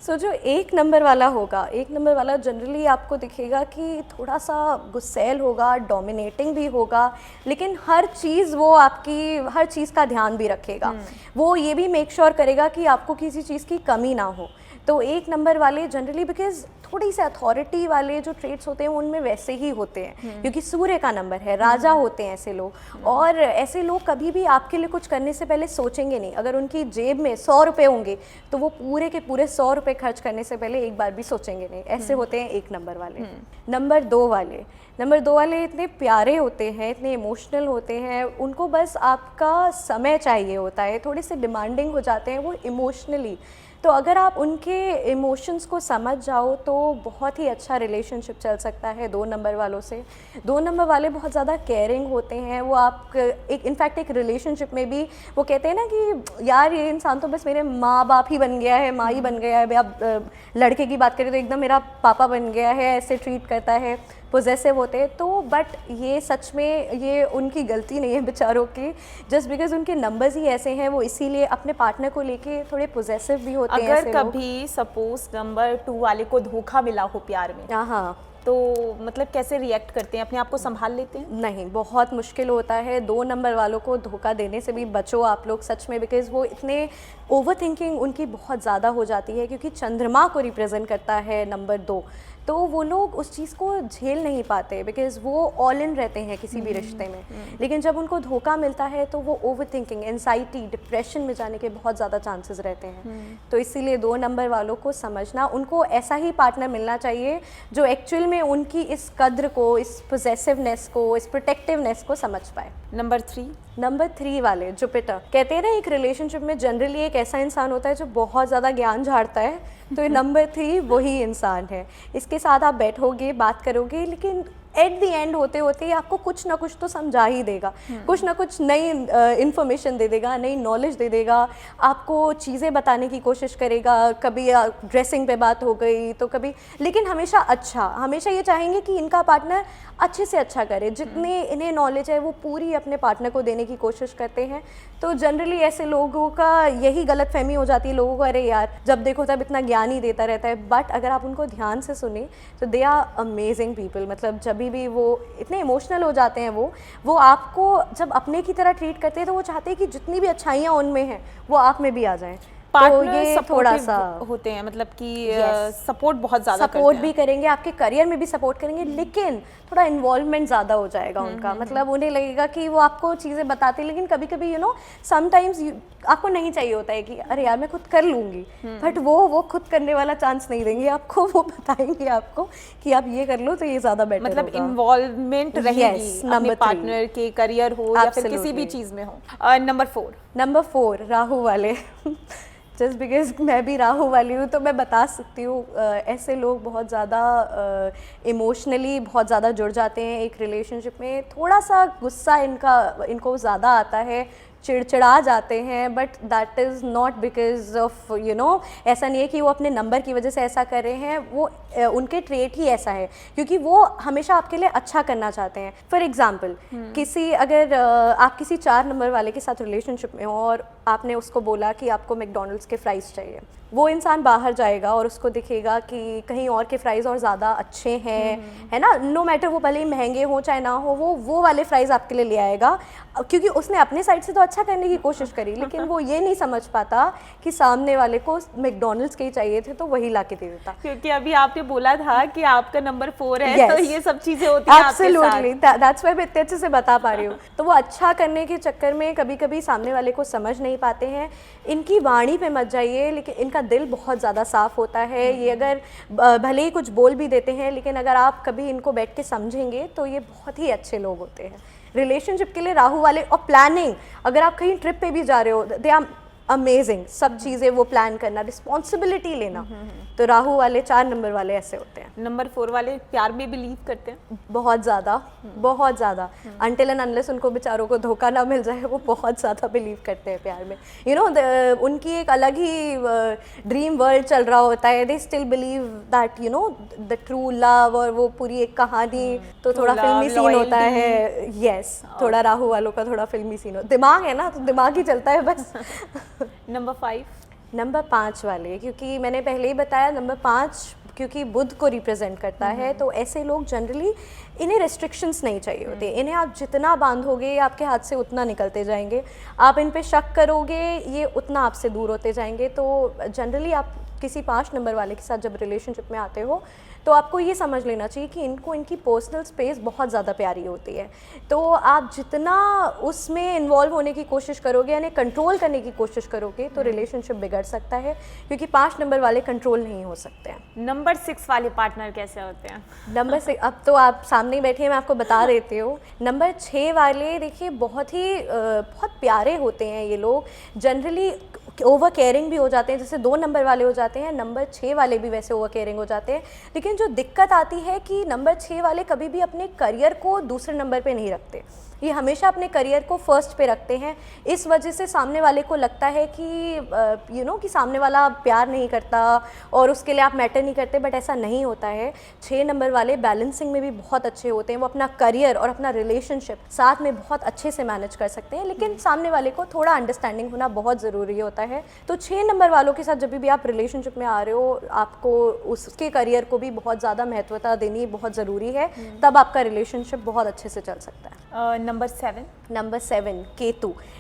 सो जो 1 नंबर वाला होगा, 1 नंबर वाला जनरली आपको दिखेगा कि थोड़ा सा गुस्सैल होगा, डोमिनेटिंग भी होगा, लेकिन हर चीज़ वो आपकी हर चीज़ का ध्यान भी रखेगा। वो ये भी मेक श्योर करेगा कि आपको किसी चीज़ की कमी ना हो। तो 1 नंबर वाले जनरली, बिकॉज थोड़ी सी अथॉरिटी वाले जो ट्रेड्स होते हैं उनमें वैसे ही होते हैं, क्योंकि सूर्य का नंबर है, राजा होते हैं ऐसे लोग। और ऐसे लोग कभी भी आपके लिए कुछ करने से पहले सोचेंगे नहीं। अगर उनकी जेब में 100 रुपये होंगे तो वो पूरे के पूरे 100 रुपये खर्च करने से पहले एक बार भी सोचेंगे नहीं। ऐसे होते हैं 1 नंबर वाले। नंबर 2 वाले इतने प्यारे होते हैं, इतने इमोशनल होते हैं, उनको बस आपका समय चाहिए होता है। थोड़े से डिमांडिंग हो जाते हैं वो इमोशनली। तो अगर आप उनके इमोशंस को समझ जाओ तो बहुत ही अच्छा रिलेशनशिप चल सकता है 2 नंबर वालों से। 2 नंबर वाले बहुत ज़्यादा केयरिंग होते हैं। वो आप इनफैक्ट एक रिलेशनशिप में भी वो कहते हैं ना कि यार ये इंसान तो बस मेरे माँ बाप ही बन गया है, माँ ही बन गया है। आप लड़के की बात करें तो एकदम मेरा पापा बन गया है, ऐसे ट्रीट करता है, पोजेसिव होते हैं। तो बट ये सच में ये उनकी गलती नहीं है बेचारों की, जस्ट बिकॉज उनके नंबर्स ही ऐसे हैं, वो इसीलिए अपने पार्टनर को लेके थोड़े पोजेसिव भी होते हैं। अगर कभी सपोज नंबर 2 वाले को धोखा मिला हो प्यार में, हाँ, तो मतलब कैसे रिएक्ट करते हैं? अपने आप को संभाल लेते हैं? नहीं, बहुत मुश्किल होता है। 2 नंबर वालों को धोखा देने से भी बचो आप लोग सच में, बिकॉज वो इतने ओवर थिंकिंग उनकी बहुत ज़्यादा हो जाती है, क्योंकि चंद्रमा को रिप्रेजेंट करता है नंबर 2। तो वो लोग उस चीज़ को झेल नहीं पाते, बिकॉज वो ऑल इन रहते हैं किसी भी रिश्ते में। लेकिन जब उनको धोखा मिलता है तो वो ओवर थिंकिंग, एंजाइटी, डिप्रेशन में जाने के बहुत ज़्यादा चांसेस रहते हैं। तो इसीलिए 2 नंबर वालों को समझना, उनको ऐसा ही पार्टनर मिलना चाहिए जो एक्चुअल में उनकी इस कद्र को, इस पोजेसिवनेस को, इस प्रोटेक्टिवनेस को समझ पाए। नंबर 3 वाले जुपिटर, कहते हैं ना एक रिलेशनशिप में जनरली एक ऐसा इंसान होता है जो बहुत ज़्यादा ज्ञान झाड़ता है, तो ये नंबर 3 वही इंसान है। इसके साथ आप बैठोगे, बात करोगे, लेकिन एट द एंड होते होते आपको कुछ ना कुछ तो समझा ही देगा, कुछ ना कुछ नई इन्फॉर्मेशन दे देगा, नई नॉलेज दे देगा, आपको चीज़ें बताने की कोशिश करेगा। कभी ड्रेसिंग पे बात हो गई तो कभी, लेकिन हमेशा अच्छा, हमेशा ये चाहेंगे कि इनका पार्टनर अच्छे से अच्छा करे, जितनी इन्हें नॉलेज है वो पूरी अपने पार्टनर को देने की कोशिश करते हैं। तो जनरली ऐसे लोगों का यही गलतफहमी हो जाती है लोगों को, अरे यार जब देखो तब इतना ज्ञान ही देता रहता है। बट अगर आप उनको ध्यान से सुने तो दे आर अमेजिंग पीपल। मतलब जब भी वो इतने इमोशनल हो जाते हैं, वो आपको जब अपने की तरह ट्रीट करते हैं तो वो चाहते हैं कि जितनी भी अच्छाइयाँ उनमें हैं वो आप में भी आ जाएं। पार्टनर तो ये थोड़ा सा होते हैं, मतलब कि सपोर्ट बहुत ज़्यादा सपोर्ट भी करेंगे, आपके करियर में भी सपोर्ट करेंगे, लेकिन थोड़ा इन्वॉल्वमेंट ज़्यादा हो जाएगा उनका। मतलब उन्हें लगेगा कि वो आपको चीज़ें बताते हैं, लेकिन कभी कभी समटाइम्स आपको नहीं चाहिए होता है कि अरे यार मैं खुद कर लूँगी, बट वो खुद करने वाला चांस नहीं देंगे आपको। वो बताएंगे आपको कि आप ये कर लो तो ये ज़्यादा बेटर होगा। मतलब इन्वॉल्वमेंट रहेगी अपने पार्टनर के, करियर हो या फिर किसी भी चीज़ में हो। नंबर 4 राहु वाले। जस्ट बिकॉज मैं भी राहु वाली हूँ तो मैं बता सकती हूँ, ऐसे लोग बहुत ज़्यादा इमोशनली बहुत ज़्यादा जुड़ जाते हैं एक रिलेशनशिप में। थोड़ा सा गुस्सा इनको ज़्यादा आता है, चिड़चिड़ा जाते हैं, but that is not because of ऐसा नहीं है कि वो अपने नंबर की वजह से ऐसा कर रहे हैं, वो उनके ट्रेट ही ऐसा है क्योंकि वो हमेशा आपके लिए अच्छा करना चाहते हैं। फॉर एग्जाम्पल अगर आप किसी 4 नंबर वाले के साथ रिलेशनशिप में हो और आपने उसको बोला कि आपको मैकडॉनल्ड्स के फ्राइज़ चाहिए, वो इंसान बाहर जाएगा और उसको दिखेगा कि कहीं और के फ्राइज़ और ज़्यादा अच्छे हैं, है ना, नो मैटर वो भले ही महंगे हो चाहे ना हो, वो वाले फ्राइज़ आपके लिए ले आएगा क्योंकि उसने अपने साइड से तो अच्छा करने की कोशिश करी, लेकिन वो ये नहीं समझ पाता कि सामने वाले को मैकडॉनल्ड्स के ही चाहिए थे तो वही ला के दे देता। क्योंकि अभी आपने बोला था कि आपका नंबर 4 है, yes. तो ये सब चीज़ें होती हैं आपके साथ। Absolutely, that's why मैं इतने अच्छे से बता पा रही हूँ। तो वो अच्छा करने के चक्कर में कभी कभी सामने वाले को समझ नहीं पाते हैं। इनकी वाणी पे मत जाइए, लेकिन इनका दिल बहुत ज़्यादा साफ होता है। ये अगर भले ही कुछ बोल भी देते हैं, लेकिन अगर आप कभी इनको बैठ के समझेंगे तो ये बहुत ही अच्छे लोग होते हैं रिलेशनशिप के लिए। राहु वाले और प्लानिंग, अगर आप कहीं ट्रिप पे भी जा रहे हो, दे आर अमेजिंग। सब चीज़ें वो प्लान करना, रिस्पॉन्सिबिलिटी लेना, तो राहु वाले 4 नंबर वाले ऐसे होते हैं। नंबर 4 वाले प्यार में बिलीव करते हैं बहुत ज़्यादा, बहुत ज़्यादा। अनटिल एंड अनलेस उनको बेचारों को धोखा ना मिल जाए, वो बहुत ज़्यादा बिलीव करते हैं प्यार में। उनकी एक अलग ही ड्रीम वर्ल्ड चल रहा होता है। They still believe that the true love, और वो पूरी एक कहानी, तो थोड़ा फिल्मी सीन होता है। यस, थोड़ा राहु वालों का थोड़ा फिल्मी सीन हो, दिमाग है ना तो दिमाग ही चलता है बस। नंबर 5 वाले, क्योंकि मैंने पहले ही बताया नंबर 5 क्योंकि बुध को रिप्रेजेंट करता है, तो ऐसे लोग जनरली इन्हें रेस्ट्रिक्शंस नहीं चाहिए होते। इन्हें आप जितना बांधोगे आपके हाथ से उतना निकलते जाएंगे, आप इन पे शक करोगे ये उतना आपसे दूर होते जाएंगे। तो जनरली आप किसी 5 नंबर वाले के साथ जब रिलेशनशिप में आते हो तो आपको ये समझ लेना चाहिए कि इनको इनकी पर्सनल स्पेस बहुत ज़्यादा प्यारी होती है। तो आप जितना उसमें इन्वॉल्व होने की कोशिश करोगे, यानी कंट्रोल करने की कोशिश करोगे, तो रिलेशनशिप बिगड़ सकता है, क्योंकि 5 नंबर वाले कंट्रोल नहीं हो सकते हैं। नंबर 6 वाले पार्टनर कैसे होते हैं? नंबर 6, अब तो आप सामने बैठे हैं, मैं आपको बता देती हूँ। नंबर 6 वाले देखिए बहुत प्यारे होते हैं ये लोग। जनरली ओवर केयरिंग भी हो जाते हैं, जैसे 2 नंबर वाले हो जाते हैं, नंबर 6 वाले भी वैसे ओवर केयरिंग हो जाते हैं। लेकिन जो दिक्कत आती है कि नंबर 6 वाले कभी भी अपने करियर को दूसरे नंबर पे नहीं रखते, ये हमेशा अपने करियर को फर्स्ट पे रखते हैं। इस वजह से सामने वाले को लगता है कि कि सामने वाला प्यार नहीं करता और उसके लिए आप मैटर नहीं करते, बट ऐसा नहीं होता है। 6 नंबर वाले बैलेंसिंग में भी बहुत अच्छे होते हैं, वो अपना करियर और अपना रिलेशनशिप साथ में बहुत अच्छे से मैनेज कर सकते हैं, लेकिन सामने वाले को थोड़ा अंडरस्टैंडिंग होना बहुत ज़रूरी होता है। तो 6 नंबर वालों के साथ जब भी आप रिलेशनशिप में आ रहे हो, आपको उसके करियर को भी बहुत ज़्यादा महत्वता देनी बहुत ज़रूरी है, तब आपका रिलेशनशिप बहुत अच्छे से चल सकता है। नंबर 7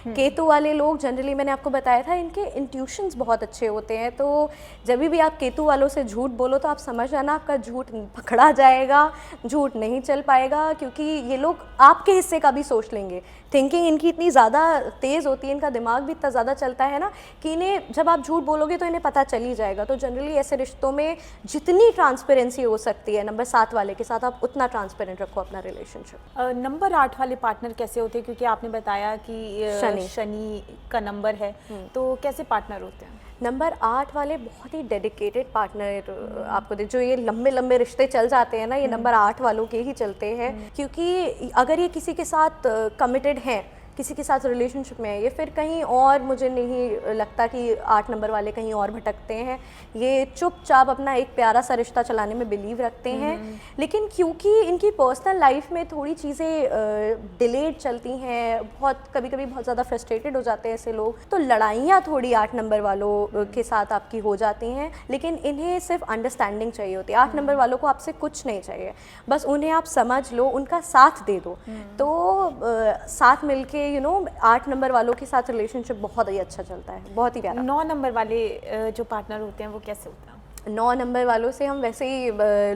केतु वाले लोग जनरली, मैंने आपको बताया था, इनके इंट्यूशंस बहुत अच्छे होते हैं। तो जब भी आप केतु वालों से झूठ बोलो तो आप समझ जाना आपका झूठ पकड़ा जाएगा, झूठ नहीं चल पाएगा, क्योंकि ये लोग आपके हिस्से का भी सोच लेंगे। थिंकिंग इनकी इतनी ज़्यादा तेज़ होती है, इनका दिमाग भी इतना ज़्यादा चलता है ना, कि इन्हें जब आप झूठ बोलोगे तो इन्हें पता चल ही जाएगा। तो जनरली ऐसे रिश्तों में जितनी ट्रांसपेरेंसी हो सकती है नंबर 7 वाले के साथ, आप उतना ट्रांसपेरेंट रखो अपना रिलेशनशिप। नंबर 8 वाले पार्टनर कैसे होते हैं? क्योंकि आपने बताया कि शनि का नंबर है, तो कैसे पार्टनर होते हैं? नंबर 8 वाले बहुत ही डेडिकेटेड पार्टनर आपको जो ये लंबे लंबे रिश्ते चल जाते हैं ना, ये नंबर 8 वालों के ही चलते हैं, क्योंकि अगर ये किसी के साथ कमिटेड हैं, किसी के साथ रिलेशनशिप में है, ये फिर कहीं और, मुझे नहीं लगता कि 8 नंबर वाले कहीं और भटकते हैं। ये चुपचाप अपना एक प्यारा सा रिश्ता चलाने में बिलीव रखते हैं। लेकिन क्योंकि इनकी पर्सनल लाइफ में थोड़ी चीज़ें डिलेड चलती हैं, बहुत कभी कभी बहुत ज़्यादा फ्रस्ट्रेटेड हो जाते हैं ऐसे लोग, तो लड़ाइयाँ थोड़ी 8 नंबर वालों के साथ आपकी हो जाती हैं। लेकिन इन्हें सिर्फ अंडरस्टैंडिंग चाहिए होती है। 8 नंबर वालों को आपसे कुछ नहीं चाहिए, बस उन्हें आप समझ लो, उनका साथ दे दो। तो साथ मिलके 8 नंबर वालों के साथ रिलेशनशिप बहुत ही अच्छा चलता है, बहुत ही प्यारा। 9 नंबर वाले जो पार्टनर होते हैं वो कैसे होता है? 9 नंबर वालों से हम वैसे ही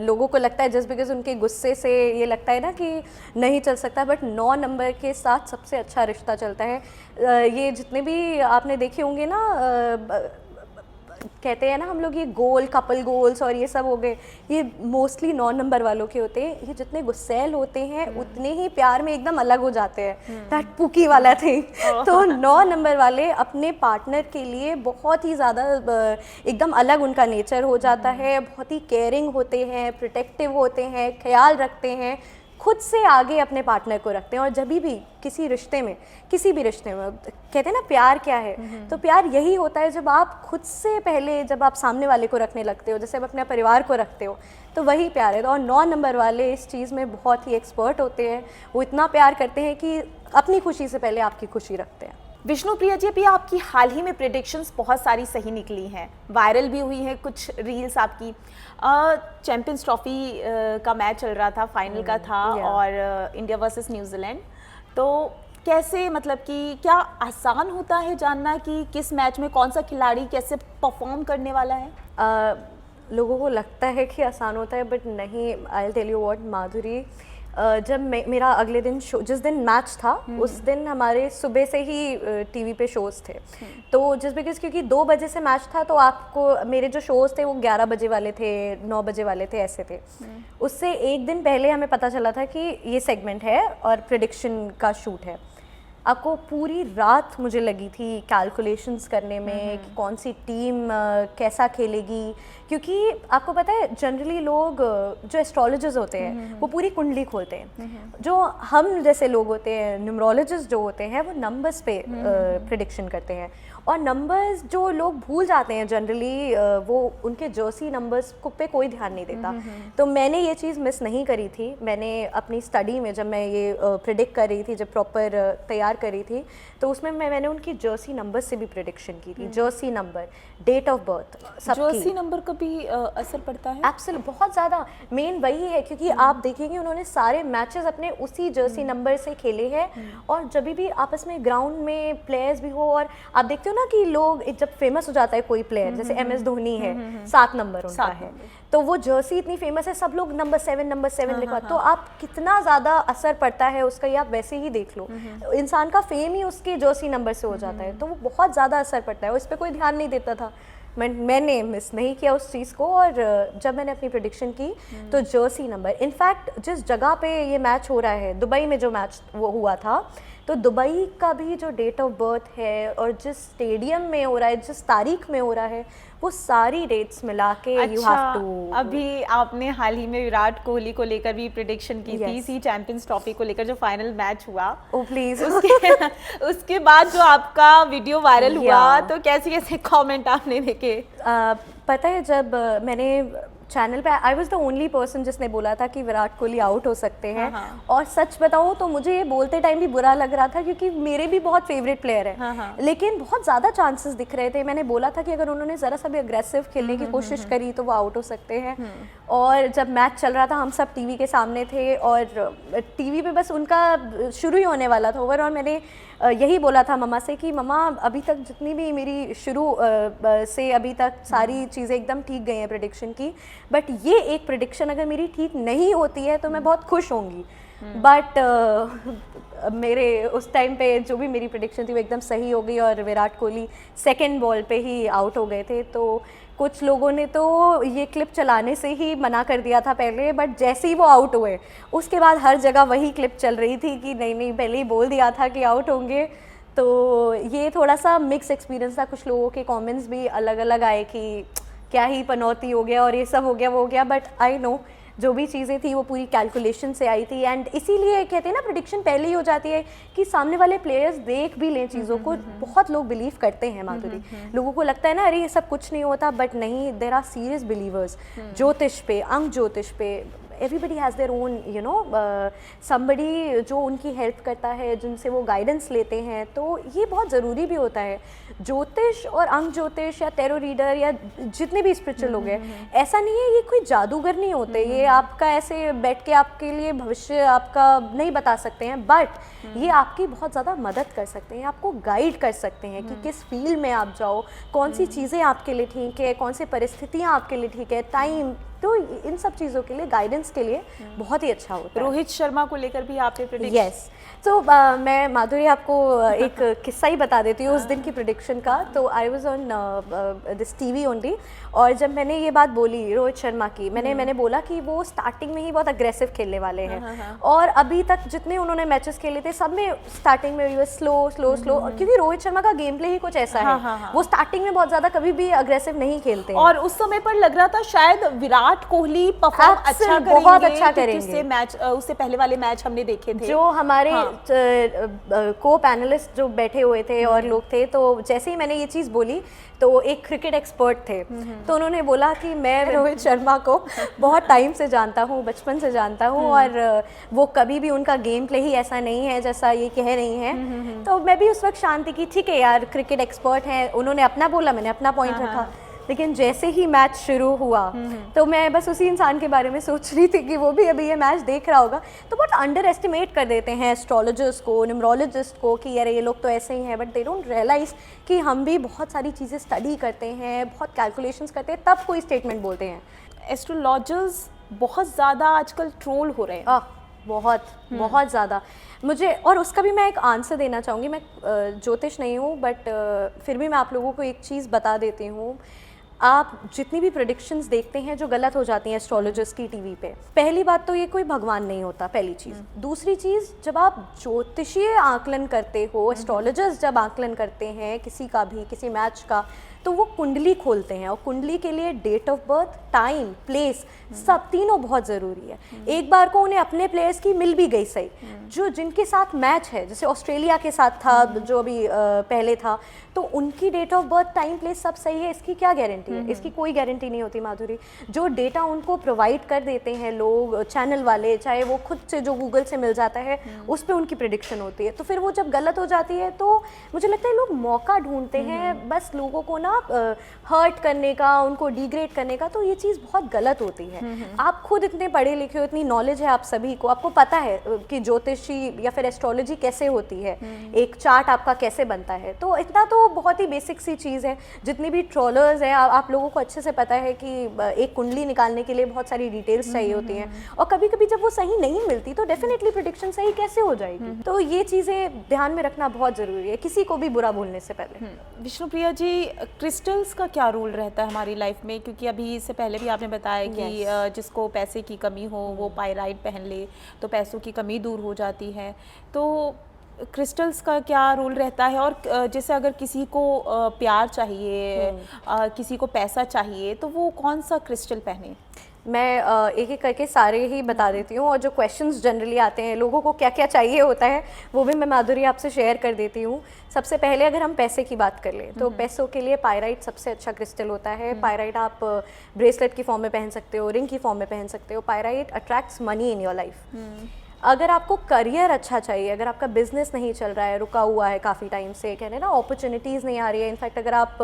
लोगों को लगता है जस्ट बिकॉज उनके गुस्से से ये लगता है ना कि नहीं चल सकता, बट 9 नंबर के साथ सबसे अच्छा रिश्ता चलता है। ये जितने भी आपने देखे होंगे ना, कहते हैं ना हम लोग, ये गोल कपल गोल्स और ये सब हो गए, ये मोस्टली 9 नंबर वालों के होते हैं। ये जितने गुस्सैल होते हैं उतने ही प्यार में एकदम अलग हो जाते हैं, दैट पुकी वाला थिंग। तो 9 नंबर वाले अपने पार्टनर के लिए बहुत ही ज़्यादा एकदम अलग उनका नेचर हो जाता है, बहुत ही केयरिंग होते हैं, प्रोटेक्टिव होते हैं, ख्याल रखते हैं, खुद से आगे अपने पार्टनर को रखते हैं। और जब भी किसी रिश्ते में, किसी भी रिश्ते में, कहते हैं ना प्यार क्या है, तो प्यार यही होता है जब आप खुद से पहले, जब आप सामने वाले को रखने लगते हो, जैसे आप अपने परिवार को रखते हो, तो वही प्यार है। और 9 नंबर वाले इस चीज़ में बहुत ही एक्सपर्ट होते हैं। वो इतना प्यार करते हैं कि अपनी खुशी से पहले आपकी खुशी रखते हैं। विष्णुप्रिया जी, अभी आपकी हाल ही में प्रेडिक्शंस बहुत सारी सही निकली हैं, वायरल भी हुई हैं कुछ रील्स आपकी। चैंपियंस ट्रॉफी का मैच चल रहा था, फाइनल का था, और इंडिया वर्सेस न्यूजीलैंड। तो कैसे, मतलब कि क्या आसान होता है जानना कि किस मैच में कौन सा खिलाड़ी कैसे परफॉर्म करने वाला है? लोगों को लगता है कि आसान होता है, बट नहीं। I will tell you what Madhuri, जब मेरा अगले दिन शो, जिस दिन मैच था उस दिन हमारे सुबह से ही टीवी पे शोज़ थे। तो जिस बिकॉज क्योंकि 2 बजे से मैच था, तो आपको मेरे जो शोज़ थे वो 11 बजे वाले थे, 9 बजे वाले थे, ऐसे थे। उससे एक दिन पहले हमें पता चला था कि ये सेगमेंट है और प्रेडिक्शन का शूट है। आपको पूरी रात मुझे लगी थी कैलकुलेशंस करने में कि कौन सी टीम कैसा खेलेगी, क्योंकि आपको पता है जनरली लोग जो एस्ट्रोलॉजर्स होते हैं वो पूरी कुंडली खोलते हैं। जो हम जैसे लोग होते हैं, न्यूमरोलॉजिस्ट जो होते हैं, वो नंबर्स पे प्रेडिक्शन करते हैं। और नंबर्स जो लोग भूल जाते हैं जनरली, वो उनके जर्सी नंबर्स पे कोई ध्यान नहीं देता। तो मैंने ये चीज़ मिस नहीं करी थी। मैंने अपनी स्टडी में जब मैं ये प्रेडिक्ट कर रही थी, जब प्रॉपर तैयार कर रही थी, तो उसमें मैंने उनकी जर्सी नंबर से भी प्रेडिक्शन की थी। Jersey number, date of birth, सबकी। जर्सी नंबर का भी असर पड़ता है? एब्सोल्यूट, बहुत ज़्यादा। मेन वही है, क्योंकि आप देखेंगे उन्होंने सारे मैचेस अपने उसी जर्सी नंबर से खेले हैं। और जब भी आपस में ग्राउंड में प्लेयर्स भी हो, और आप देखते हो ना कि लोग जब फेमस हो जाता है कोई प्लेयर, जैसे MS धोनी है, 7 नंबर उनका है, तो वो जर्सी इतनी फेमस है, सब लोग नंबर 7 लिखवा। तो आप कितना ज़्यादा असर पड़ता है उसका, ये आप वैसे ही देख लो। इंसान का फेम ही उसके जर्सी नंबर से हो जाता है, तो वो बहुत ज़्यादा असर पड़ता है। उस पर कोई ध्यान नहीं देता था। मैंने मिस नहीं किया उस चीज़ को। और जब मैंने अपनी प्रेडिक्शन की, तो जर्सी नंबर, इनफैक्ट जिस जगह पे ये मैच हो रहा है, दुबई में जो मैच वो हुआ था, तो दुबई का भी जो डेट ऑफ बर्थ है और जिस स्टेडियम में हो रहा है, जिस तारीख में हो रहा है, वो सारी डेट्स मिला के यू हैव टू। अभी आपने हाल ही में विराट कोहली को लेकर भी प्रेडिक्शन की थी, सी चैंपियंस ट्रॉफी को लेकर, जो फाइनल मैच हुआ। ओ प्लीज। उसके बाद जो आपका वीडियो वायरल हुआ, तो कैसे कैसे कमेंट आपने देखे? पता है, जब मैंने चैनल पे, I was the only person जिसने बोला था कि विराट कोहली आउट हो सकते हैं। और सच बताऊँ तो मुझे ये बोलते टाइम भी बुरा लग रहा था, क्योंकि मेरे भी बहुत फेवरेट प्लेयर है, लेकिन बहुत ज़्यादा चांसेस दिख रहे थे। मैंने बोला था कि अगर उन्होंने ज़रा सा भी अग्रेसिव खेलने की कोशिश करी तो वो आउट हो सकते हैं। और जब मैच चल रहा था, हम सब टीवी के सामने थे, और टीवी पे बस उनका शुरू ही होने वाला था ओवर, और मैंने यही बोला था मम्मा से कि मम्मा, अभी तक जितनी भी मेरी शुरू से अभी तक सारी चीज़ें एकदम ठीक गई हैं प्रेडिक्शन की, बट ये एक प्रेडिक्शन अगर मेरी ठीक नहीं होती है तो मैं बहुत खुश होंगी। बट मेरे उस टाइम पे जो भी मेरी प्रेडिक्शन थी वो एकदम सही हो गई, और विराट कोहली सेकेंड बॉल पे ही आउट हो गए थे। तो कुछ लोगों ने तो ये क्लिप चलाने से ही मना कर दिया था पहले, बट जैसे ही वो आउट हुए उसके बाद हर जगह वही क्लिप चल रही थी कि नहीं नहीं, पहले ही बोल दिया था कि आउट होंगे। तो ये थोड़ा सा मिक्स एक्सपीरियंस था। कुछ लोगों के कमेंट्स भी अलग अलग आए कि क्या ही पनौती हो गया और ये सब हो गया वो हो गया, बट आई नो जो भी चीज़ें थी वो पूरी कैलकुलेशन से आई थी। एंड इसीलिए कहते हैं ना प्रेडिक्शन पहले ही हो जाती है कि सामने वाले प्लेयर्स देख भी लें चीज़ों को। बहुत लोग बिलीव करते हैं माधुरी, लोगों को लगता है ना अरे ये सब कुछ नहीं होता, बट नहीं, देर आर सीरियस बिलीवर्स ज्योतिष पे, अंक ज्योतिष पे। Everybody has their own you know somebody जो उनकी हेल्प करता है, जिनसे वो गाइडेंस लेते हैं, तो ये बहुत ज़रूरी भी होता है। ज्योतिष और अंक ज्योतिष या टैरो रीडर या जितने भी स्पिरिचुअल लोग हैं, ऐसा नहीं है ये कोई जादूगर नहीं होते, ये आपका ऐसे बैठ के आपके लिए भविष्य आपका नहीं बता सकते हैं, बट ये आपकी बहुत ज़्यादा मदद कर सकते हैं, आपको गाइड कर सकते हैं कि किस फील्ड में आप जाओ, कौन सी चीज़ें आपके लिए ठीक है, कौन सी परिस्थितियाँ आपके लिए ठीक है, टाइम, तो इन सब चीज़ों के लिए गाइडेंस के लिए बहुत ही अच्छा होता है। रोहित शर्मा को लेकर भी आपने प्रेडिक्ट? यस, तो मैं माधुरी आपको एक किस्सा ही बता देती हूँ उस दिन की प्रेडिक्शन का। तो I was on this TV only, और जब मैंने ये बात बोली रोहित शर्मा की, मैंने बोला कि वो स्टार्टिंग में ही बहुत अग्रेसिव खेलने वाले हैं, और अभी तक जितने उन्होंने मैचेस खेले थे सब में स्टार्टिंग में स्लो स्लो स्लो, क्योंकि रोहित शर्मा का गेम प्ले ही कुछ ऐसा है, वो स्टार्टिंग में बहुत ज़्यादा कभी भी अग्रेसिव नहीं खेलते। और उस समय पर लग रहा था शायद विराट कोहली परफॉर्म अच्छा करेंगे, बहुत अच्छा करेंगे। उससे पहले वाले मैच हमने देखे थे, जो हमारे को पैनलिस्ट जो बैठे हुए थे और लोग थे, तो जैसे ही मैंने ये चीज़ बोली तो एक क्रिकेट एक्सपर्ट थे, तो उन्होंने बोला कि मैं रोहित शर्मा को बहुत टाइम से जानता हूँ, बचपन से जानता हूँ, और वो कभी भी उनका गेम प्ले ही ऐसा नहीं है जैसा ये कह रही हैं। तो मैं भी उस वक्त शांति की, ठीक है यार क्रिकेट एक्सपर्ट हैं, उन्होंने अपना बोला, मैंने अपना पॉइंट रखा। लेकिन जैसे ही मैच शुरू हुआ तो मैं बस उसी इंसान के बारे में सोच रही थी कि वो भी अभी ये मैच देख रहा होगा। तो बहुत अंडर एस्टिमेट कर देते हैं एस्ट्रोलॉजर्स को, न्यूमरोलॉजिस्ट को कि यार ये लोग तो ऐसे ही हैं, बट दे डोंट रियलाइज कि हम भी बहुत सारी चीज़ें स्टडी करते हैं, बहुत कैलकुलेशंस करते हैं, तब कोई स्टेटमेंट बोलते हैं। एस्ट्रोलॉजर्स बहुत ज़्यादा आजकल ट्रोल हो रहे हैं, बहुत ज़्यादा। मुझे और उसका भी मैं एक आंसर देना चाहूँगी। मैं ज्योतिष नहीं हूँ, बट फिर भी मैं आप लोगों को एक चीज़ बता देती हूँ। आप जितनी भी प्रेडिक्शंस देखते हैं जो गलत हो जाती हैं एस्ट्रोलॉजर्स की टीवी पे, पहली बात तो ये कोई भगवान नहीं होता, पहली चीज़। दूसरी चीज़, जब आप ज्योतिषीय आकलन करते हो, एस्ट्रोलॉजर्स जब आकलन करते हैं किसी का भी, किसी मैच का, तो वो कुंडली खोलते हैं, और कुंडली के लिए date of birth, time, place, सब तीनों बहुत ज़रूरी है। एक बार को उन्हें अपने प्लेयर्स की मिल भी गई सही, जो जिनके साथ मैच है, जैसे ऑस्ट्रेलिया के साथ था जो अभी पहले था, तो उनकी date of birth, time, place सब सही है, इसकी क्या गारंटी है? इसकी कोई गारंटी नहीं होती माधुरी। जो डेटा उनको प्रोवाइड कर देते हैं लोग, चैनल वाले, चाहे वो खुद से जो गूगल से मिल जाता है, उस पर उनकी प्रेडिक्शन होती है। तो फिर वो जब गलत हो जाती है तो मुझे लगता है लोग मौका ढूंढते हैं बस लोगों को ना हर्ट करने का, उनको डिग्रेड करने का, तो ये चीज़ बहुत गलत होती है। आप खुद इतने पढ़े लिखे हो, इतनी नॉलेज है आप सभी को, आपको पता है कि ज्योतिषी या फिर एस्ट्रोलॉजी कैसे होती है, एक चार्ट आपका कैसे बनता है, तो इतना तो बहुत ही बेसिक सी चीज़ है। जितनी भी ट्रोलर्स हैं, आप लोगों को अच्छे से पता है कि एक कुंडली निकालने के लिए बहुत सारी डिटेल्स चाहिए होती हैं, और कभी कभी जब वो सही नहीं मिलती तो डेफिनेटली प्रेडिक्शन सही कैसे हो जाएगी। तो ये चीज़ें ध्यान में रखना बहुत ज़रूरी है, किसी को भी बुरा बोलने से पहले। विष्णुप्रिया जी, क्रिस्टल्स का क्या रोल रहता है हमारी लाइफ में? क्योंकि अभी इससे पहले भी आपने बताया कि जिसको पैसे की कमी हो वो पायराइट पहन ले तो पैसों की कमी दूर हो जाती है, तो क्रिस्टल्स का क्या रोल रहता है? और जैसे अगर किसी को प्यार चाहिए, किसी को पैसा चाहिए, तो वो कौन सा क्रिस्टल पहने? मैं एक एक करके सारे ही बता देती हूँ, और जो क्वेश्चंस जनरली आते हैं लोगों को क्या क्या चाहिए होता है वो भी मैं माधुरी आपसे शेयर कर देती हूँ। सबसे पहले अगर हम पैसे की बात कर लें तो पैसों के लिए पायराइट सबसे अच्छा क्रिस्टल होता है। पायराइट आप ब्रेसलेट की फॉर्म में पहन सकते हो, रिंग की फॉर्म में पहन सकते हो। Pyrite attracts money in your life. अगर आपको करियर अच्छा चाहिए, अगर आपका बिजनेस नहीं चल रहा है, रुका हुआ है काफ़ी टाइम से, कहने ना अपॉर्चुनिटीज़ नहीं आ रही है, इनफैक्ट अगर आप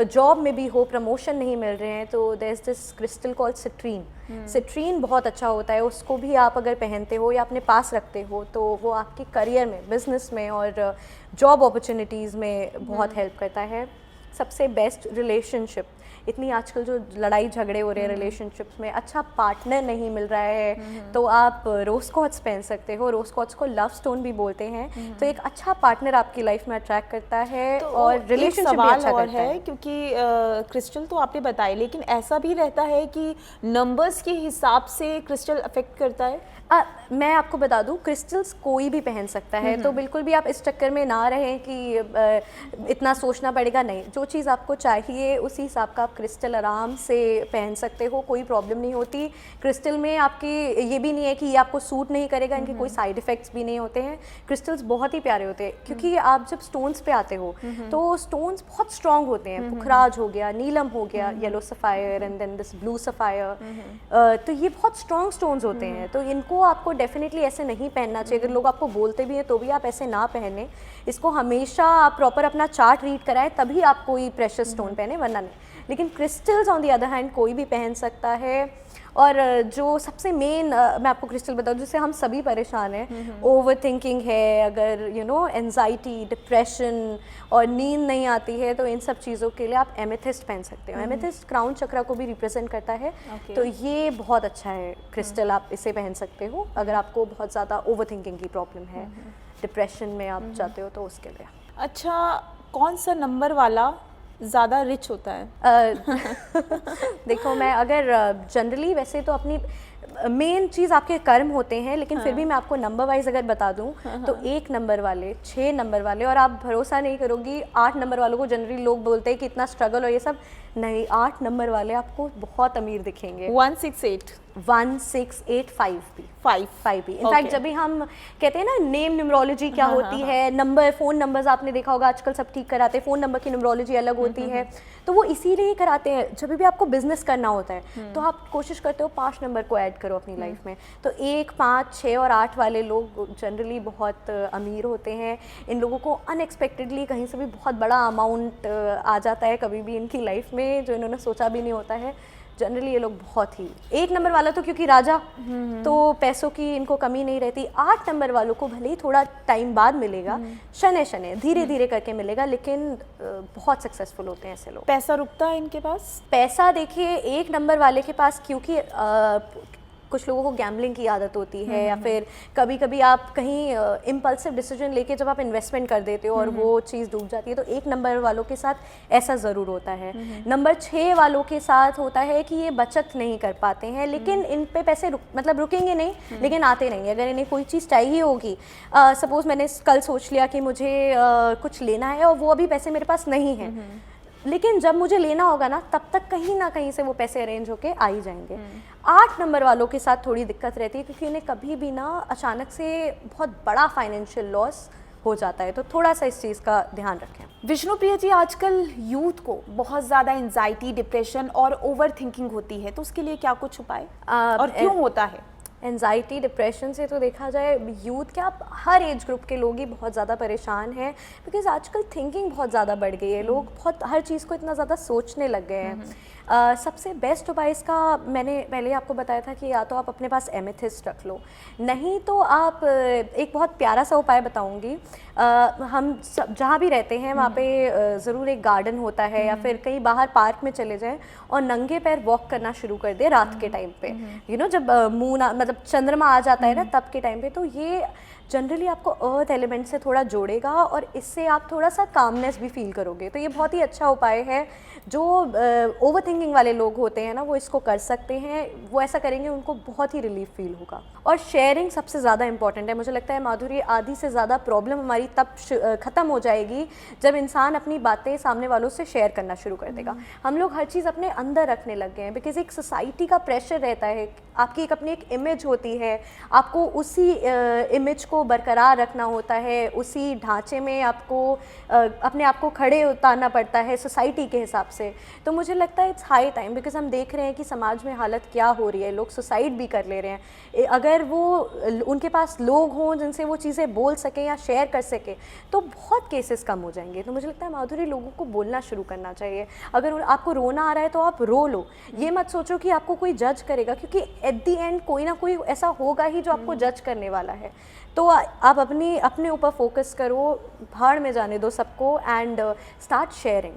जॉब में भी हो, प्रमोशन नहीं मिल रहे हैं, तो there is this crystal called citrine. Citrine बहुत अच्छा होता है, उसको भी आप अगर पहनते हो या अपने पास रखते हो तो वो आपके करियर में, बिजनेस में और जॉब अपॉर्चुनिटीज़ में बहुत हेल्प करता है। सबसे बेस्ट रिलेशनशिप, इतनी आजकल जो लड़ाई झगड़े हो रहे हैं रिलेशनशिप्स में, अच्छा पार्टनर नहीं मिल रहा है तो आप रोज क्वार्ट्ज पहन सकते हो। रोज क्वार्ट्ज को लव स्टोन भी बोलते हैं। तो एक अच्छा पार्टनर आपकी लाइफ में अट्रैक्ट करता है तो और रिलेशनशिप भी अच्छा करता है। क्योंकि क्रिस्टल तो आपने बताया, लेकिन ऐसा भी रहता है कि नंबर्स के हिसाब से क्रिस्टल अफेक्ट करता है। मैं आपको बता दूं, क्रिस्टल्स कोई भी पहन सकता है, तो बिल्कुल भी आप इस चक्कर में ना रहें कि इतना सोचना पड़ेगा। नहीं, जो चीज़ आपको चाहिए उसी हिसाब का आप क्रिस्टल आराम से पहन सकते हो, कोई प्रॉब्लम नहीं होती। क्रिस्टल में आपकी ये भी नहीं है कि ये आपको सूट नहीं करेगा, इनके कोई साइड इफ़ेक्ट्स भी नहीं होते हैं। क्रिस्टल्स बहुत ही प्यारे होते हैं, क्योंकि आप जब स्टोन्स पे आते हो तो स्टोन्स बहुत स्ट्रॉन्ग होते हैं। पुखराज हो गया, नीलम हो गया, yellow sapphire and then this blue sapphire, तो ये बहुत स्ट्रॉन्ग स्टोन्स होते हैं। तो इनको आपको डेफिनेटली ऐसे नहीं पहनना चाहिए। अगर लोग आपको बोलते भी हैं तो भी आप ऐसे ना पहने। इसको हमेशा आप प्रॉपर अपना चार्ट रीड कराएं, तभी आप कोई प्रेशियस स्टोन पहने, वरना नहीं। लेकिन crystals on the other hand कोई भी पहन सकता है। और जो सबसे मेन मैं आपको क्रिस्टल बताऊँ जिससे हम सभी परेशान हैं, ओवर थिंकिंग है, अगर एंजाइटी, डिप्रेशन और नींद नहीं आती है, तो इन सब चीज़ों के लिए आप एमेथिस्ट पहन सकते हो। एमेथिस्ट क्राउन चक्रा को भी रिप्रेजेंट करता है। तो ये बहुत अच्छा है क्रिस्टल, आप इसे पहन सकते हो अगर आपको बहुत ज़्यादा ओवर थिंकिंग की प्रॉब्लम है, डिप्रेशन में आप जाते हो तो उसके लिए। अच्छा, कौन सा नंबर वाला ज़्यादा रिच होता है? देखो, मैं अगर जनरली वैसे तो अपनी मेन चीज़ आपके कर्म होते हैं, लेकिन फिर भी मैं आपको नंबर वाइज अगर बता दूं तो 1 नंबर वाले, 6 नंबर वाले, और आप भरोसा नहीं करोगी 8 नंबर वालों को जनरली लोग बोलते हैं कि इतना स्ट्रगल और ये सब नहीं। 8 नंबर वाले आपको बहुत अमीर दिखेंगे। 1685 भी 5 भी। इनफैक्ट जब भी हम कहते हैं ना नेम न्यूमरोलॉजी क्या होती है, नंबर, फ़ोन नंबर्स आपने देखा होगा आजकल सब ठीक कराते हैं, फ़ोन नंबर की न्यूमरोलॉजी अलग होती है, तो वो इसीलिए कराते हैं। जब भी आपको बिजनेस करना होता है तो आप कोशिश करते हो 5 नंबर को ऐड करो अपनी लाइफ में। तो 1, 5, 6 और 8 वाले लोग जनरली बहुत अमीर होते हैं। इन लोगों को अनएक्सपेक्टेडली कहीं से भी बहुत बड़ा अमाउंट आ जाता है कभी भी इनकी लाइफ में, जो इन्होंने सोचा भी नहीं होता है। जनरली ये लोग बहुत ही 1 नंबर वाला तो क्योंकि राजा, तो पैसों की इनको कमी नहीं रहती। 8 नंबर वालों को भले ही थोड़ा टाइम बाद मिलेगा, शने शने धीरे धीरे करके मिलेगा, लेकिन बहुत सक्सेसफुल होते हैं ऐसे लोग। पैसा रुकता है इनके पास? पैसा देखिए 1 नंबर वाले के पास, क्योंकि कुछ लोगों को गैम्बलिंग की आदत होती है, या फिर कभी कभी आप कहीं इम्पल्सिव डिसीजन लेके जब आप इन्वेस्टमेंट कर देते हो और वो चीज़ डूब जाती है, तो 1 नंबर वालों के साथ ऐसा ज़रूर होता है। नंबर 6 वालों के साथ होता है कि ये बचत नहीं कर पाते हैं, लेकिन इन पे पैसे रुकेंगे नहीं, लेकिन आते नहीं। अगर इन्हें कोई चीज़ चाहिए होगी, सपोज़ मैंने कल सोच लिया कि मुझे कुछ लेना है और वो अभी पैसे मेरे पास नहीं है, लेकिन जब मुझे लेना होगा ना, तब तक कहीं ना कहीं से वो पैसे अरेंज होके आ ही जाएंगे। 8 नंबर वालों के साथ थोड़ी दिक्कत रहती है, क्योंकि उन्हें कभी भी ना अचानक से बहुत बड़ा फाइनेंशियल लॉस हो जाता है, तो थोड़ा सा इस चीज़ का ध्यान रखें। विष्णुप्रिया जी, आजकल यूथ को बहुत ज़्यादा एंजाइटी, डिप्रेशन और ओवर थिंकिंग होती है, तो उसके लिए क्या कुछ उपाय और क्यों होता है? एंजाइटी, डिप्रेशन से तो देखा जाए यूथ क्या, हर एज ग्रुप के लोग ही बहुत ज़्यादा परेशान हैं, बिकॉज आजकल थिंकिंग बहुत ज़्यादा बढ़ गई है। लोग बहुत हर चीज़ को इतना ज़्यादा सोचने लग गए हैं। सबसे बेस्ट उपाय इसका मैंने पहले आपको बताया था कि या तो आप अपने पास एमेथिस्ट रख लो, नहीं तो आप एक बहुत प्यारा सा उपाय बताऊंगी। हम सब जहाँ भी रहते हैं वहाँ पे ज़रूर एक गार्डन होता है, या फिर कहीं बाहर पार्क में चले जाएं और नंगे पैर वॉक करना शुरू कर दे रात के टाइम पे। जब मून मतलब चंद्रमा आ जाता है ना, तब के टाइम पे, तो ये जनरली आपको अर्थ एलिमेंट से थोड़ा जोड़ेगा और इससे आप थोड़ा सा कामनेस भी फील करोगे। तो ये बहुत ही अच्छा उपाय है। जो ओवर थिंकिंग वाले लोग होते हैं ना, वो इसको कर सकते हैं। वो ऐसा करेंगे, उनको बहुत ही रिलीफ फील होगा। और शेयरिंग सबसे ज़्यादा इंपॉर्टेंट है। मुझे लगता है माधुरी, आधी से ज़्यादा प्रॉब्लम हमारी तब ख़त्म हो जाएगी जब इंसान अपनी बातें सामने वालों से शेयर करना शुरू कर देगा। हम लोग हर चीज़ अपने अंदर रखने लग गए हैं, बिकॉज एक सोसाइटी का प्रेशर रहता है। आपकी अपनी एक इमेज होती है, आपको उसी इमेज को बरकरार रखना होता है, उसी ढांचे में आपको अपने आप को खड़े उतारना पड़ता है सोसाइटी के हिसाब से। तो मुझे लगता है इट्स हाई टाइम, बिकॉज हम देख रहे हैं कि समाज में हालत क्या हो रही है, लोग सुसाइड भी कर ले रहे हैं। अगर वो उनके पास लोग हों जिनसे वो चीज़ें बोल सकें या शेयर कर सकें, तो बहुत केसेस कम हो जाएंगे। तो मुझे लगता है माधुरी, लोगों को बोलना शुरू करना चाहिए। अगर आपको रोना आ रहा है तो आप रो लो, ये मत सोचो कि आपको कोई जज करेगा, क्योंकि एट दी एंड कोई ना कोई ऐसा होगा ही जो आपको जज करने वाला है। तो आप अपने ऊपर फोकस करो, भाड़ में जाने दो सबको, एंड स्टार्ट शेयरिंग।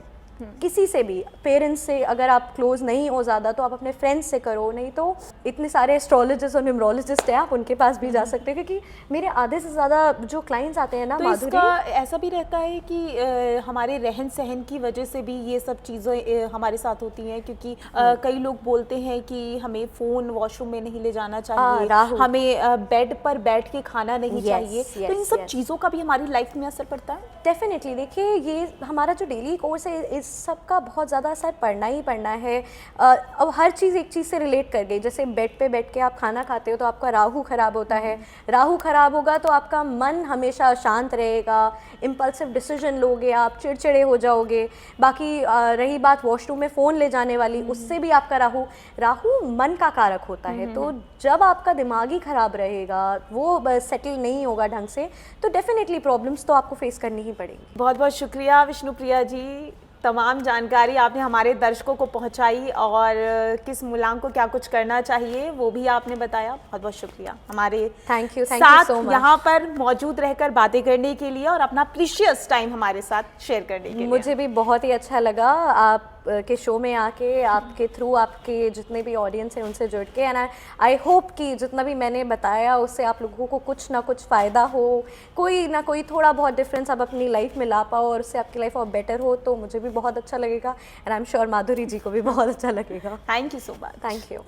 किसी से भी, पेरेंट्स से अगर आप क्लोज नहीं हो ज़्यादा तो आप अपने फ्रेंड्स से करो, नहीं तो इतने सारे एस्ट्रोलॉजिस्ट और न्यूमरोलॉजिस्ट हैं, आप उनके पास भी जा सकते हो, क्योंकि मेरे आधे से ज़्यादा जो क्लाइंट्स आते हैं ना तो माधुरी, इसका ऐसा भी रहता है कि हमारे रहन सहन की वजह से भी ये सब चीज़ें हमारे साथ होती हैं, क्योंकि कई लोग बोलते हैं कि हमें फ़ोन वॉशरूम में नहीं ले जाना चाहिए, राहु। हमें बेड पर बैठ के खाना नहीं Yes, चाहिए, तो इन yes, सब yes. चीज़ों का भी हमारी लाइफ में असर पड़ता है। डेफिनेटली देखिए, ये हमारा जो डेली कोर्स है इस सब का बहुत ज़्यादा असर पड़ना ही पड़ना है। अब हर चीज़ एक चीज़ से रिलेट कर गई, जैसे बेड पे बैठ के आप खाना खाते हो तो आपका राहु खराब होता है, राहु खराब होगा तो आपका मन हमेशा अशांत रहेगा, इम्पल्सिव डिसीजन लोगे आप, चिड़चिड़े हो जाओगे। बाकी रही बात वॉशरूम में फ़ोन ले जाने वाली, उससे भी आपका राहु मन का कारक होता है, तो जब आपका दिमाग ही खराब रहेगा, वो सेटल नहीं होगा ढंग से, तो डेफिनेटली प्रॉब्लम्स तो आपको फेस करनी ही पड़ेगी। बहुत बहुत शुक्रिया विष्णुप्रिया जी, तमाम जानकारी आपने हमारे दर्शकों को पहुंचाई और किस मूलांक को क्या कुछ करना चाहिए वो भी आपने बताया। बहुत बहुत शुक्रिया हमारे थैंक यू साथ सो मच, यहाँ पर मौजूद रहकर बातें करने के लिए और अपना प्रीशियस टाइम हमारे साथ शेयर करने के लिए। मुझे भी बहुत ही अच्छा लगा आप के शो में आके, आपके थ्रू आपके जितने भी ऑडियंस हैं उनसे जुड़ के, एंड आई होप कि जितना भी मैंने बताया उससे आप लोगों को कुछ ना कुछ फ़ायदा हो, कोई ना कोई थोड़ा बहुत डिफरेंस आप अपनी लाइफ में ला पाओ और उससे आपकी लाइफ और बेटर हो, तो मुझे भी बहुत अच्छा लगेगा, एंड आई एम श्योर माधुरी जी को भी बहुत अच्छा लगेगा। Thank you so much. Thank you.